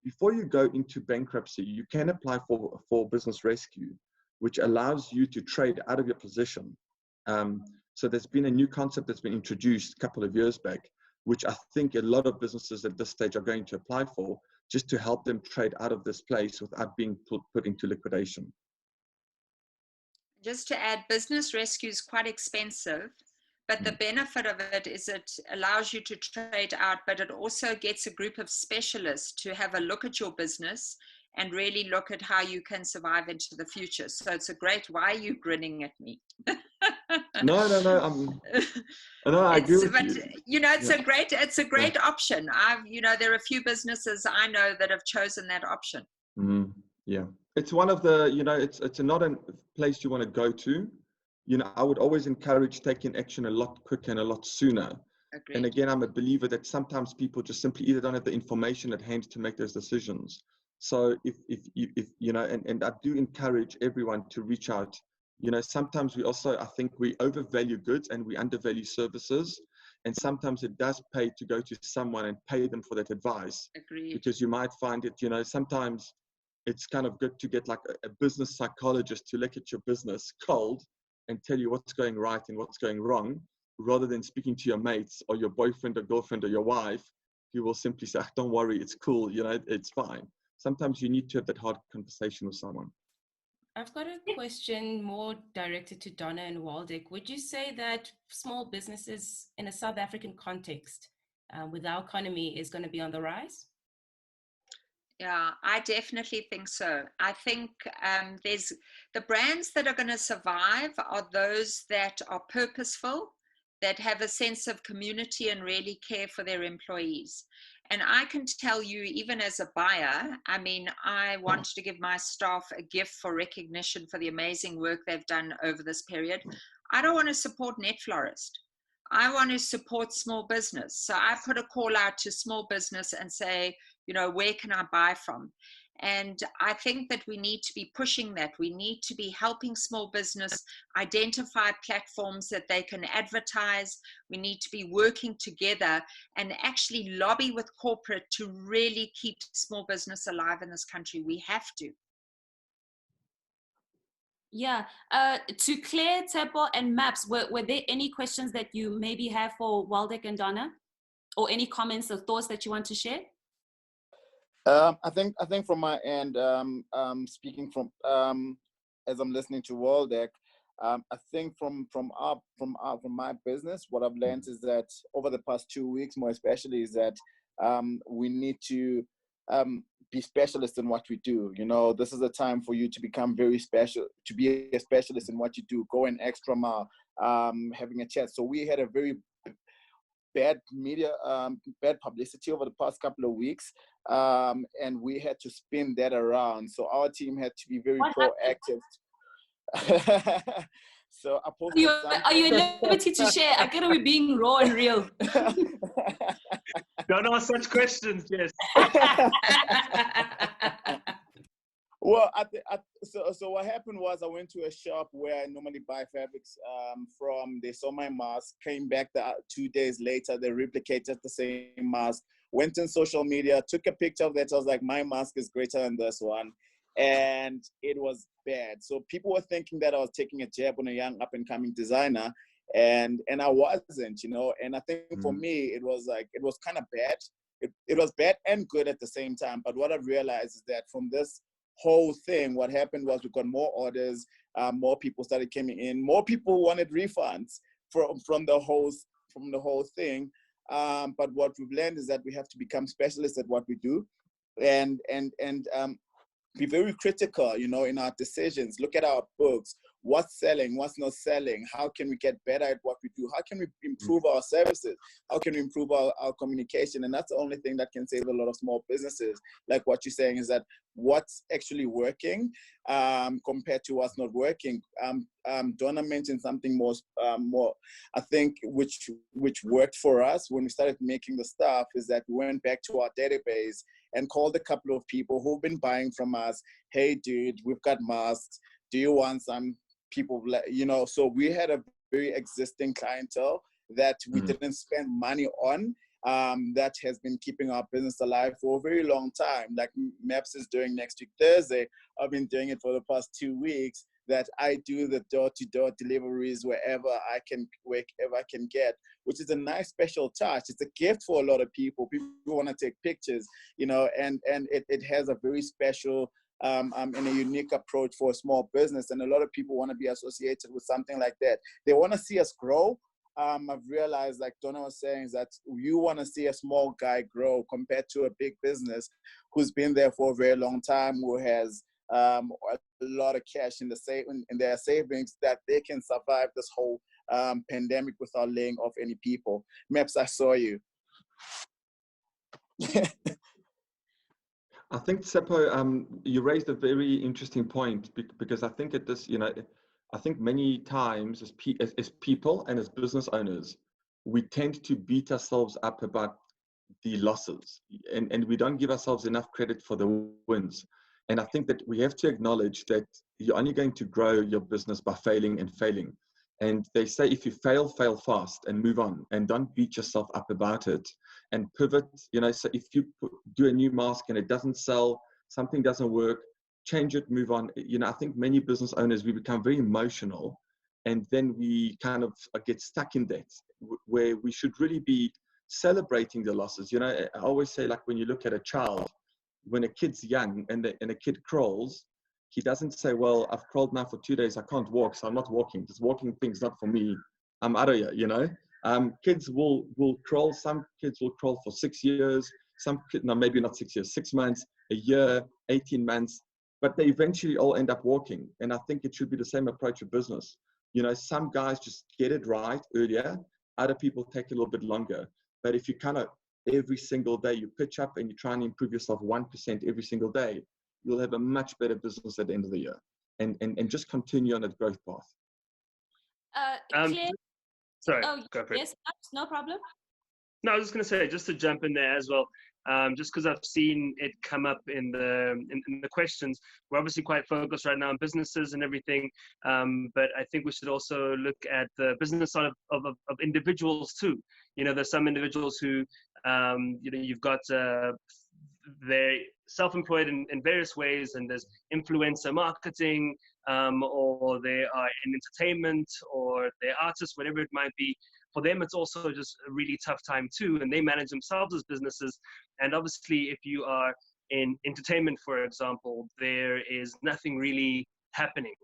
Before you go into bankruptcy, you can apply for business rescue, which allows you to trade out of your position. So there's been a new concept that's been introduced a couple of years back, which I think a lot of businesses at this stage are going to apply for, just to help them trade out of this place without being put into liquidation. Just to add, business rescue is quite expensive, but the benefit of it is it allows you to trade out, but it also gets a group of specialists to have a look at your business and really look at how you can survive into the future. So it's a great, why are you grinning at me? No, I agree with you. It's a great option. There are a few businesses I know that have chosen that option. Yeah. It's one of the, it's not a place you want to go to. I would always encourage taking action a lot quicker and a lot sooner. Agreed. And again, I'm a believer that sometimes people just simply either don't have the information at hand to make those decisions. So if and I do encourage everyone to reach out. Sometimes we also, I think we overvalue goods and we undervalue services. And sometimes it does pay to go to someone and pay them for that advice. Agreed. Because you might find it, sometimes it's kind of good to get like a business psychologist to look at your business cold and tell you what's going right and what's going wrong, rather than speaking to your mates or your boyfriend or girlfriend or your wife, who will simply say, don't worry, it's cool, it's fine. Sometimes you need to have that hard conversation with someone. I've got a question more directed to Donna and Waldeck. Would you say that small businesses in a South African context with our economy is going to be on the rise? Yeah, I definitely think so. I think there's the brands that are going to survive are those that are purposeful, that have a sense of community and really care for their employees. And I can tell you, even as a buyer, I want to give my staff a gift for recognition for the amazing work they've done over this period. I don't want to support Netflorist. I want to support small business. So I put a call out to small business and say, where can I buy from? And I think that we need to be pushing that. We need to be helping small business identify platforms that they can advertise. We need to be working together and actually lobby with corporate to really keep small business alive in this country. We have to. Yeah. To Claire, Tshepo, and Maps, were there any questions that you maybe have for Waldeck and Donna? Or any comments or thoughts that you want to share? I think from my end, speaking from as I'm listening to Waldeck, I think from my business, what I've learned is that over the past 2 weeks, more especially, is that we need to be specialists in what we do. This is a time for you to become very special, to be a specialist in what you do, go an extra mile, having a chat. So we had a very bad media, bad publicity over the past couple of weeks, and we had to spin that around. So our team had to be very proactive. So I posted Are you at liberty to share? I get we're being raw and real. Don't ask such questions, yes. Well, so what happened was I went to a shop where I normally buy fabrics from. They saw my mask, came back 2 days later, they replicated the same mask, went on social media, took a picture of that. I was like, my mask is greater than this one. And it was bad. So people were thinking that I was taking a jab on a young up-and-coming designer, and I wasn't, you know. And I think for me, it was kind of bad. It was bad and good at the same time. But what I realized is that from this whole thing, what happened was we got more orders, more people started coming in, more people wanted refunds from the whole thing. But what we've learned is that we have to become specialists at what we do, and be very critical, you know, in our decisions. Look at our books. What's selling, what's not selling? How can we get better at what we do? How can we improve our services? How can we improve our communication? And that's the only thing that can save a lot of small businesses. Like what you're saying is that what's actually working compared to what's not working. Donna mentioned something more, I think, which worked for us when we started making the stuff, is that we went back to our database and called a couple of people who've been buying from us. Hey, dude, we've got masks. Do you want some? People, you know, so we had a very existing clientele that we didn't spend money on, that has been keeping our business alive for a very long time. Like Maps is doing next week Thursday. I've been doing it for the past 2 weeks, that I do the door-to-door deliveries wherever I can get, which is a nice special touch. It's a gift for a lot of people. People want to take pictures, you know, and it has a very special and a unique approach for a small business. And a lot of people want to be associated with something like that. They want to see us grow. I've realized, like Donna was saying, is that you want to see a small guy grow compared to a big business who's been there for a very long time, who has a lot of cash in their savings, that they can survive this whole pandemic without laying off any people. Maps, I saw you. I think, Tshepo, you raised a very interesting point, because I think at this, you know, I think many times as people and as business owners, we tend to beat ourselves up about the losses, and we don't give ourselves enough credit for the wins. And I think that we have to acknowledge that you're only going to grow your business by failing and failing. And they say, if you fail, fail fast and move on, and don't beat yourself up about it, and pivot. You know, so if you do a new mask and it doesn't sell, something doesn't work, change it, move on. You know, I think many business owners, we become very emotional, and then we kind of get stuck in that, where we should really be celebrating the losses. You know, I always say, like, when you look at a child, when a kid's young and a kid crawls, he doesn't say, well, I've crawled now for 2 days, I can't walk, so I'm not walking. This walking thing's not for me. I'm out of here, you know. Kids will crawl. Some kids will crawl for 6 years. Some kids, no, maybe not 6 years, 6 months, a year, 18 months, but they eventually all end up walking. And I think it should be the same approach with business. You know, some guys just get it right earlier. Other people take a little bit longer. But if you kind of every single day you pitch up and you try and improve yourself 1% every single day, you'll have a much better business at the end of the year, and just continue on that growth path. Claire, Sorry, oh, go for it. yes, no problem. No, I was just going to say, just to jump in there as well, just because I've seen it come up in the questions. We're obviously quite focused right now on businesses and everything, but I think we should also look at the business side of individuals too. You know, there's some individuals who, you know, you've got they're self-employed in various ways, and there's influencer marketing, or they are in entertainment, or they're artists, whatever it might be. For them, it's also just a really tough time too, and they manage themselves as businesses. And obviously, if you are in entertainment, for example, there is nothing really happening.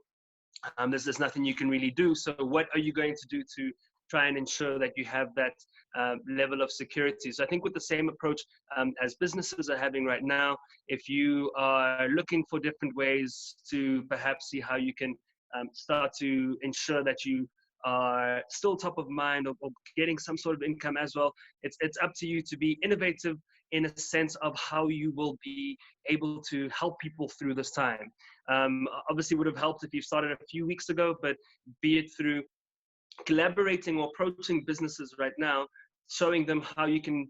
There's nothing you can really do. So what are you going to do to try and ensure that you have that level of security? So I think with the same approach as businesses are having right now, if you are looking for different ways to perhaps see how you can start to ensure that you are still top of mind, or getting some sort of income as well, it's up to you to be innovative in a sense of how you will be able to help people through this time. Obviously would have helped if you started a few weeks ago, but be it through collaborating or approaching businesses right now, showing them how you can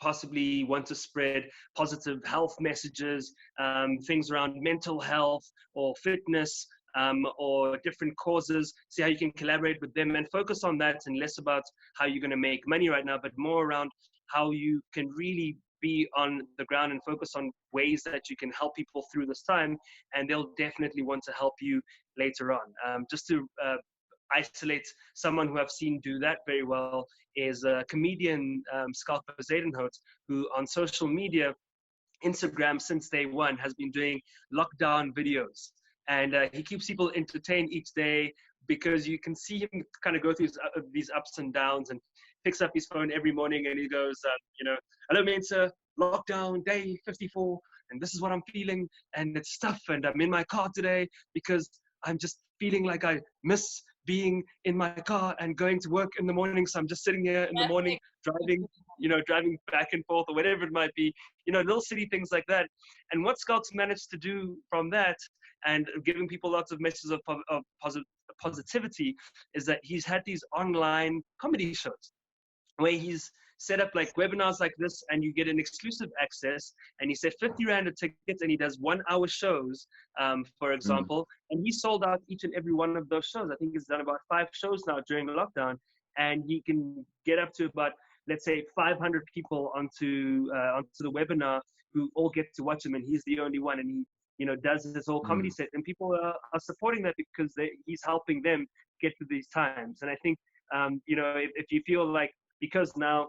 possibly want to spread positive health messages, things around mental health or fitness, or different causes, see how you can collaborate with them and focus on that, and less about how you're going to make money right now, but more around how you can really be on the ground and focus on ways that you can help people through this time, and they'll definitely want to help you later on. Just to isolate someone who I've seen do that very well is a comedian, Scalper Zadenhout, who on social media, Instagram since day one, has been doing lockdown videos. And he keeps people entertained each day, because you can see him kind of go through these ups and downs, and picks up his phone every morning and he goes, hello, Mensa, lockdown day 54, and this is what I'm feeling, and it's tough, and I'm in my car today because I'm just feeling like I miss being in my car and going to work in the morning. So I'm just sitting here in the morning, driving back and forth, or whatever it might be, little silly things like that. And what Scout's managed to do from that, and giving people lots of messages of positivity, is that he's had these online comedy shows where he's set up like webinars like this, and you get an exclusive access, and he said 50 Rand a ticket, and he does 1 hour shows, for example, and he sold out each and every one of those shows. I think he's done about 5 shows now during the lockdown, and he can get up to about, let's say, 500 people onto the webinar who all get to watch him, and he's the only one, and he does his whole comedy set, and people are supporting that because he's helping them get through these times. And I think if you feel like, because now,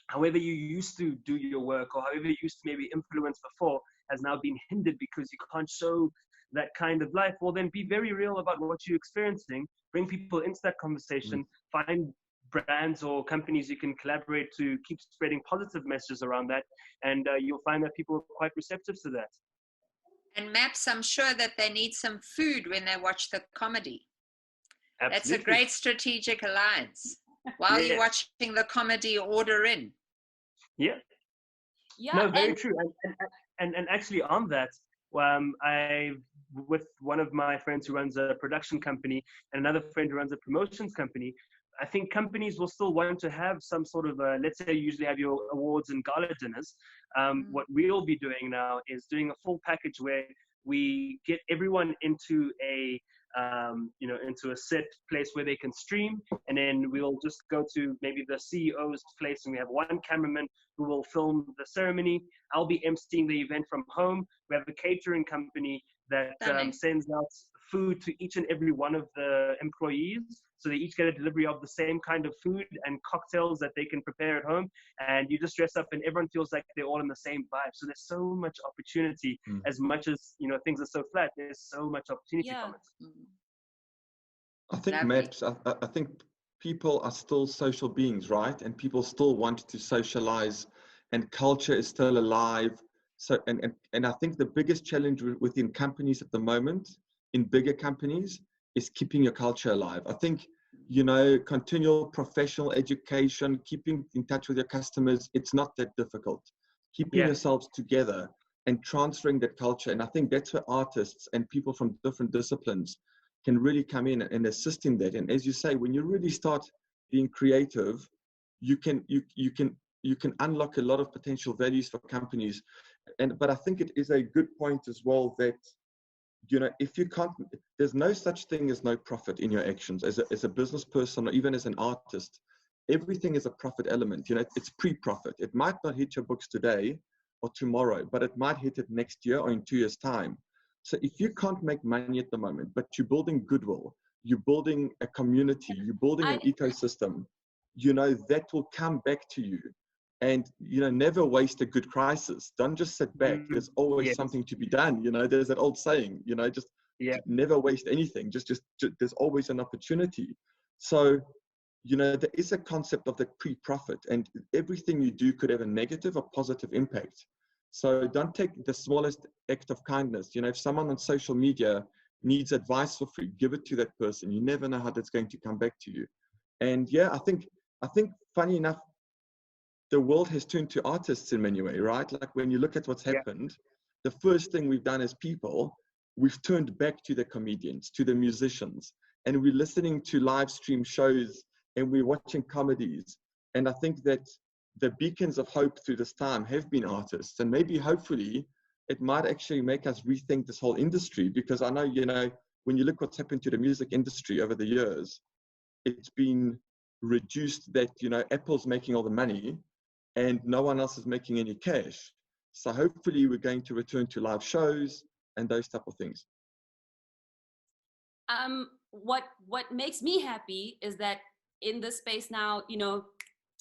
however you used to do your work, or however you used to maybe influence before, has now been hindered because you can't show that kind of life, well, then be very real about what you're experiencing, bring people into that conversation, find brands or companies you can collaborate to keep spreading positive messages around that, and you'll find that people are quite receptive to that. And Maps, I'm sure that they need some food when they watch the comedy. Absolutely. That's a great strategic alliance. While you're watching the comedy, order in. Yeah. No, very true. And actually on that, I, with one of my friends who runs a production company and another friend who runs a promotions company, I think companies will still want to have some sort of let's say you usually have your awards and gala dinners. What we'll be doing now is doing a full package where we get everyone into a into a set place where they can stream, and then we'll just go to maybe the CEO's place, and we have one cameraman who will film the ceremony. I'll be emceeing the event from home. We have a catering company that sends out food to each and every one of the employees, so they each get a delivery of the same kind of food and cocktails that they can prepare at home, and you just dress up and everyone feels like they're all in the same vibe. So there's so much opportunity. As much as things are so flat, there's so much opportunity from it. I think Maps, I think people are still social beings, right? And people still want to socialize, and culture is still alive. So and I think the biggest challenge within companies at the moment, in bigger companies, is keeping your culture alive. I think, continual professional education, keeping in touch with your customers, it's not that difficult. Keeping yourselves together and transferring that culture. And I think that's where artists and people from different disciplines can really come in and assist in that. And as you say, when you really start being creative, you can unlock a lot of potential values for companies. But I think it is a good point as well that, if you can't, there's no such thing as no profit in your actions as a business person, or even as an artist. Everything is a profit element. It's pre-profit. It might not hit your books today or tomorrow, but it might hit it next year or in 2 years' time. So if you can't make money at the moment, but you're building goodwill, you're building a community, you're building an ecosystem, that will come back to you. And, never waste a good crisis. Don't just sit back. There's always something to be done. There's that old saying, just never waste anything. Just there's always an opportunity. So, there is a concept of the pre-profit, and everything you do could have a negative or positive impact. So don't take the smallest act of kindness. If someone on social media needs advice for free, give it to that person. You never know how that's going to come back to you. And I think funny enough, the world has turned to artists in many ways, right? Like when you look at what's happened, the first thing we've done as people we've turned back to the comedians, to the musicians, and we're listening to live stream shows and we're watching comedies. And I think that the beacons of hope through this time have been artists, and maybe hopefully it might actually make us rethink this whole industry, because I know, you know, when you look what's happened to the music industry over the years, it's been reduced that, you know, Apple's making all the money and no one else is making any cash. So hopefully we're going to return to live shows and those type of things. What makes me happy is that in this space now, you know,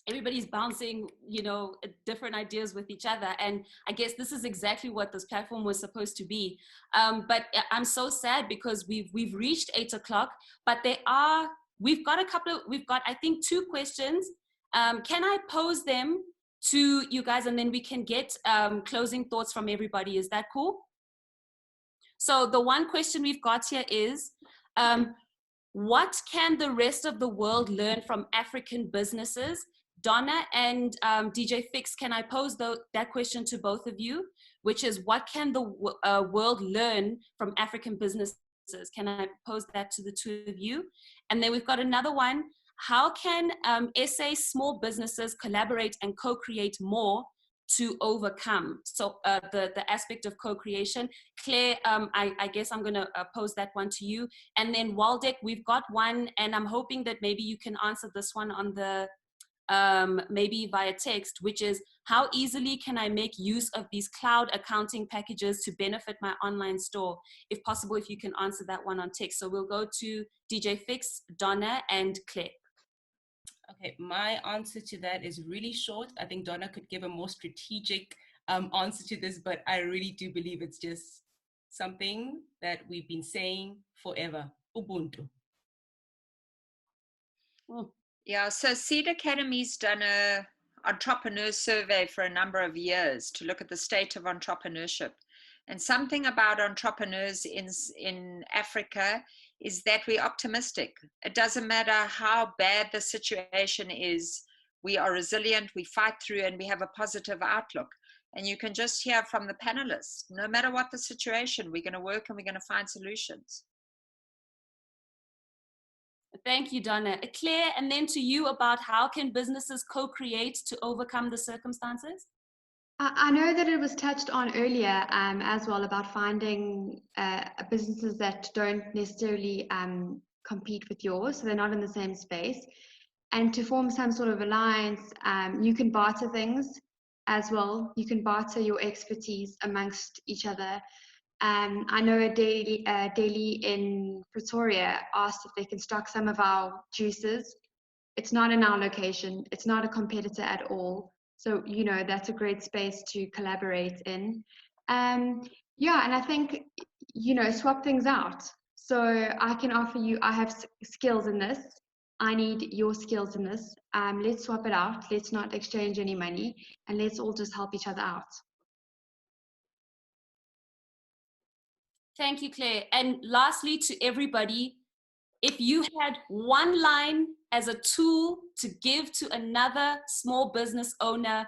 everybody's bouncing, you know, different ideas with each other. And I guess this is exactly what this platform was supposed to be. But I'm so sad because we've reached 8 o'clock, but we've got I think 2 questions. Can I pose them to you guys and then we can get closing thoughts from everybody? Is that cool? So the one question we've got here is, what can the rest of the world learn from African businesses? Donna and DJ Fix, can I pose that question to both of you, which is, what can the world learn from African businesses? Can I pose that to the 2 of you? And then we've got another one. How can SA small businesses collaborate and co-create more to overcome? So the aspect of co-creation. Claire, I guess I'm going to pose that one to you. And then Waldeck, we've got one, and I'm hoping that maybe you can answer this one on the maybe via text, which is, how easily can I make use of these cloud accounting packages to benefit my online store? If possible, if you can answer that one on text. So we'll go to DJ Fix, Donna, and Claire. Okay, my answer to that is really short. I think Donna could give a more strategic answer to this, but I really do believe it's just something that we've been saying forever. Ubuntu. Oh. Yeah, so Seed Academy's done a entrepreneur survey for a number of years to look at the state of entrepreneurship. And something about entrepreneurs in Africa is that we're optimistic. It doesn't matter how bad the situation is, we are resilient, we fight through, and we have a positive outlook. And you can just hear from the panelists, no matter what the situation, we're going to work and we're going to find solutions. Thank you, Donna. Claire, and then to you about how can businesses co-create to overcome the circumstances? I know that it was touched on earlier as well about finding businesses that don't necessarily compete with yours, so they're not in the same space, and to form some sort of alliance. You can barter things as well. You can barter your expertise amongst each other. I know a daily in Pretoria asked if they can stock some of our juices. It's not in our location. It's not a competitor at all. So, you know, that's a great space to collaborate in. Yeah, and I think, you know, swap things out. So I can offer you, I have skills in this. I need your skills in this. Let's swap it out. Let's not exchange any money, and let's all just help each other out. Thank you, Claire. And lastly, to everybody, if you had one line as a tool to give to another small business owner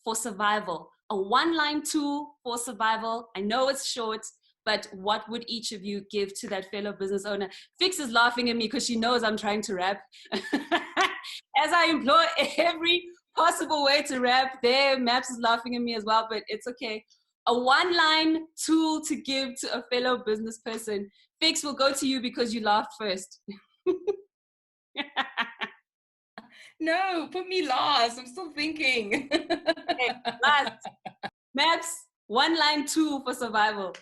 for survival, a one-line tool for survival, I know it's short, but what would each of you give to that fellow business owner? Fix is laughing at me because she knows I'm trying to rap. As I employ every possible way to rap, there, Maps is laughing at me as well, but it's okay. A one-line tool to give to a fellow business person. Fix, will go to you because you laughed first. No, put me last. I'm still thinking. Okay, last. Maps, one-line tool for survival.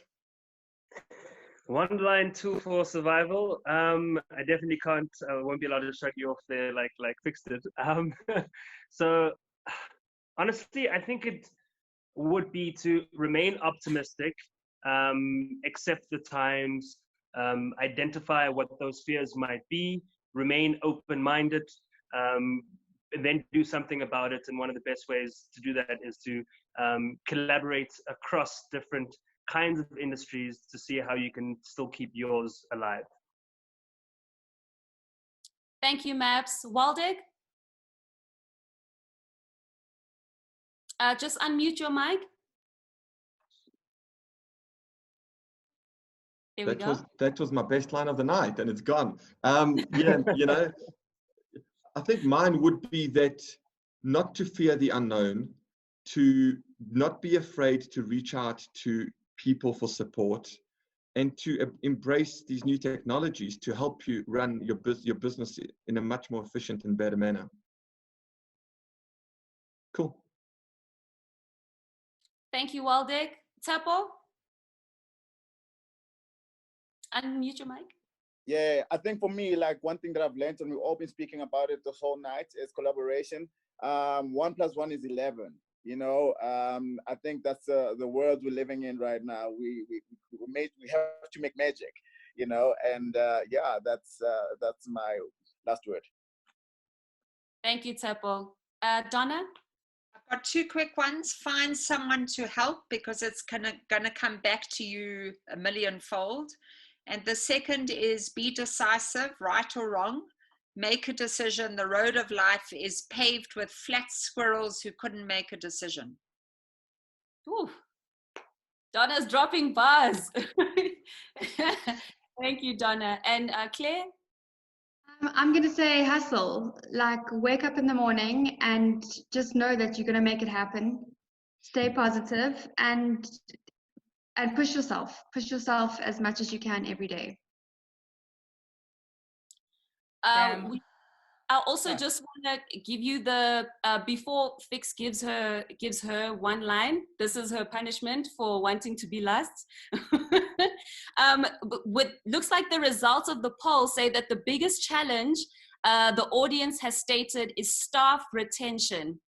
One-line tool for survival. I definitely can't. Won't be allowed to shrug you off there, like Fix did. So, honestly, I think it would be to remain optimistic, accept the times, identify what those fears might be, remain open-minded, and then do something about it. And one of the best ways to do that is to collaborate across different kinds of industries to see how you can still keep yours alive. Thank you, Maps. Waldeck? Just unmute your mic. There we go. That was my best line of the night, and it's gone. Yeah, you know, I think mine would be that not to fear the unknown, to not be afraid to reach out to people for support, and to embrace these new technologies to help you run your business in a much more efficient and better manner. Cool. Thank you, Waldeck. Tshepo? Unmute your mic. Yeah, I think for me, like one thing that I've learned, and we've all been speaking about it the whole night, is collaboration. 1 + 1 is 11. You know, I think that's the world we're living in right now. We have to make magic. You know, and yeah, that's my last word. Thank you, Tshepo. Donna? I've got 2 quick ones. Find someone to help, because it's gonna come back to you a millionfold. And the second is be decisive, right or wrong. Make a decision. The road of life is paved with flat squirrels who couldn't make a decision. Ooh. Donna's dropping bars. Thank you, Donna. And Claire? I'm going to say hustle. Like, wake up in the morning and just know that you're going to make it happen. Stay positive and push yourself. Push yourself as much as you can every day. I also just want to give you the before Fix gives her one line. This is her punishment for wanting to be last. What looks like the results of the poll say that the biggest challenge the audience has stated is staff retention.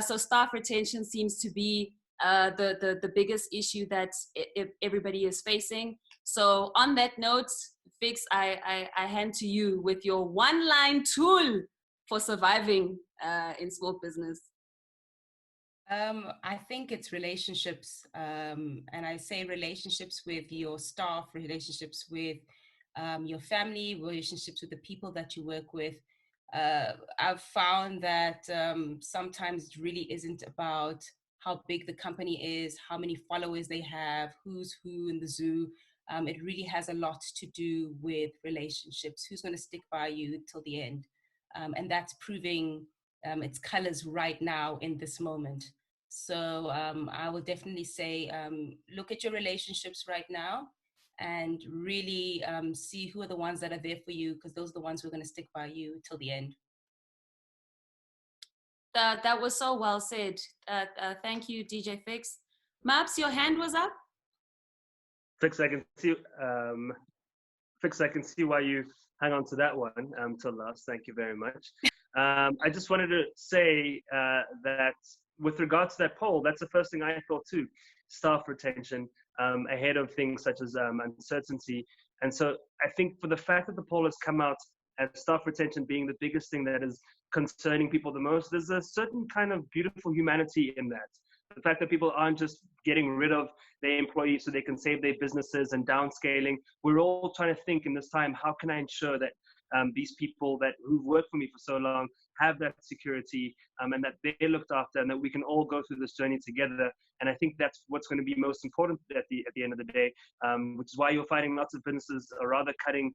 So staff retention seems to be the biggest issue that everybody is facing. So on that note, Fix, I hand to you with your one-line tool for surviving in small business. I think it's relationships, and I say relationships with your staff, relationships with your family, relationships with the people that you work with. I've found that sometimes it really isn't about how big the company is, how many followers they have, who's who in the zoo. It really has a lot to do with relationships, who's going to stick by you till the end. And that's proving its colors right now in this moment. So I will definitely say, look at your relationships right now and really see who are the ones that are there for you, because those are the ones who are going to stick by you till the end. That was so well said. Thank you, DJ Fix. Maps, your hand was up. Fix, I can see. Fix, I can see why you hang on to that one till last. Thank you very much. I just wanted to say that with regard to that poll, that's the first thing I thought too: staff retention ahead of things such as uncertainty. And so I think for the fact that the poll has come out as staff retention being the biggest thing that is concerning people the most, there's a certain kind of beautiful humanity in that. The fact that people aren't just getting rid of their employees so they can save their businesses and downscaling. We're all trying to think in this time, how can I ensure that these people who've worked for me for so long have that security and that they're looked after, and that we can all go through this journey together. And I think that's what's going to be most important at the end of the day, which is why you're finding lots of businesses are rather cutting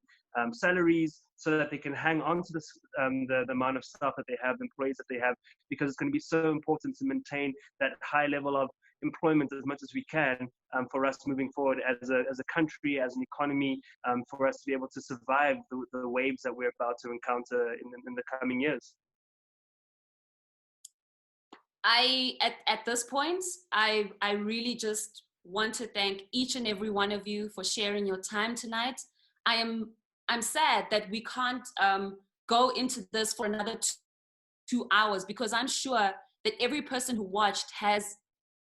salaries so that they can hang on to this, the amount of staff that they have, the employees that they have, because it's going to be so important to maintain that high level of employment as much as we can for us moving forward as a country, as an economy, for us to be able to survive the waves that we're about to encounter in the coming years. At this point, I really just want to thank each and every one of you for sharing your time tonight. I'm sad that we can't go into this for another 2 hours, because I'm sure that every person who watched has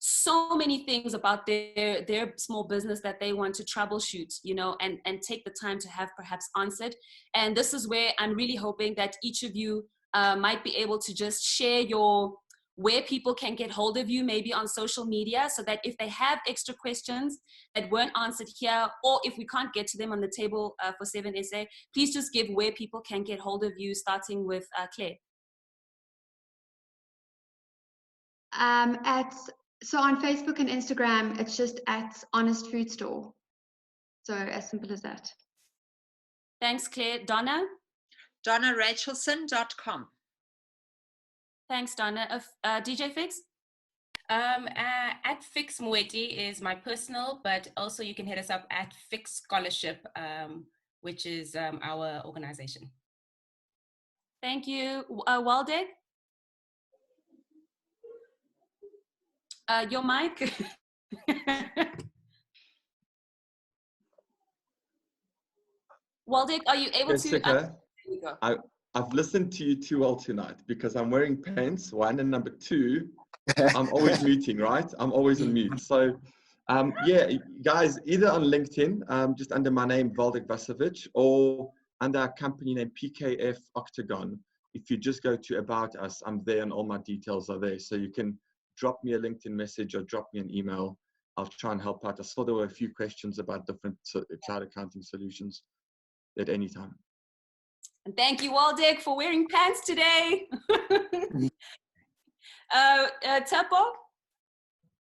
so many things about their small business that they want to troubleshoot, you know, and take the time to have perhaps answered. And this is where I'm really hoping that each of you might be able to just share where people can get hold of you, maybe on social media, so that if they have extra questions that weren't answered here, or if we can't get to them on the table for 7SA, please just give where people can get hold of you, starting with Claire. So on Facebook and Instagram, it's just at Honest Food Store. So as simple as that. Thanks, Claire. Donna? DonnaRachelson.com. Thanks, Donna. DJ Fix? At Fix Moeti is my personal, but also you can hit us up at Fix Scholarship, which is our organization. Thank you. Waldeck? Your mic? Waldeck, are you able to? Jessica, I've listened to you too well tonight because I'm wearing pants, one, and number two, I'm always muting, right? I'm always on mute. So, yeah, guys, either on LinkedIn, just under my name, Waldeck Vasovic, or under our company name, PKF Octagon. If you just go to About Us, I'm there and all my details are there. So you can drop me a LinkedIn message or drop me an email. I'll try and help out. I saw there were a few questions about different cloud accounting solutions at any time. And thank you, Waldeck, for wearing pants today. Tshepo?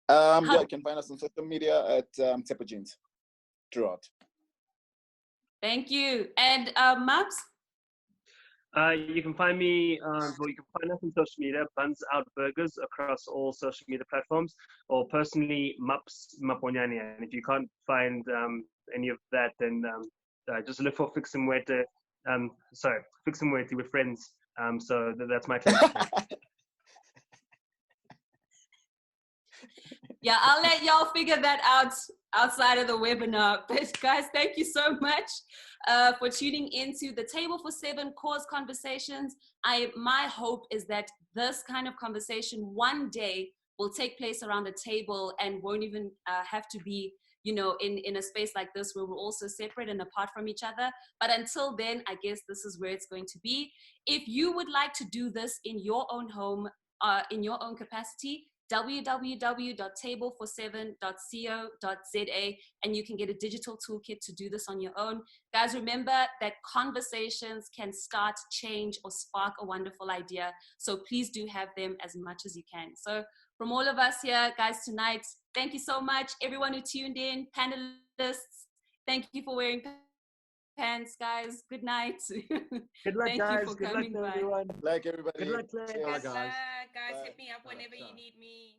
Yeah, you can find us on social media at Tshepo Jeans throughout. Thank you. And Maps? You can find me, well, you can find us on social media, Buns Out Burgers, across all social media platforms, or personally, Maponyane. And if you can't find any of that, then just look for Fikile. Sorry, Fikile, we're friends. So that's my claim. Yeah, I'll let y'all figure that out outside of the webinar. But guys, thank you so much for tuning into the Table for Seven Cause Conversations. My hope is that this kind of conversation one day will take place around the table and won't even have to be, you know, in a space like this where we're also separate and apart from each other. But until then, I guess this is where it's going to be. If you would like to do this in your own home, in your own capacity, www.tablefor7.co.za, and you can get a digital toolkit to do this on your own. Guys, remember that conversations can start, change, or spark a wonderful idea. So please do have them as much as you can. So from all of us here, guys, tonight, thank you so much. Everyone who tuned in, panelists, thank you for wearing pants, guys. Good night. Good luck, thank guys. you for Good coming luck to by. everyone. Like everybody. Good luck, Bye, guys. guys. Guys, Bye. hit me up whenever Ciao. you need me.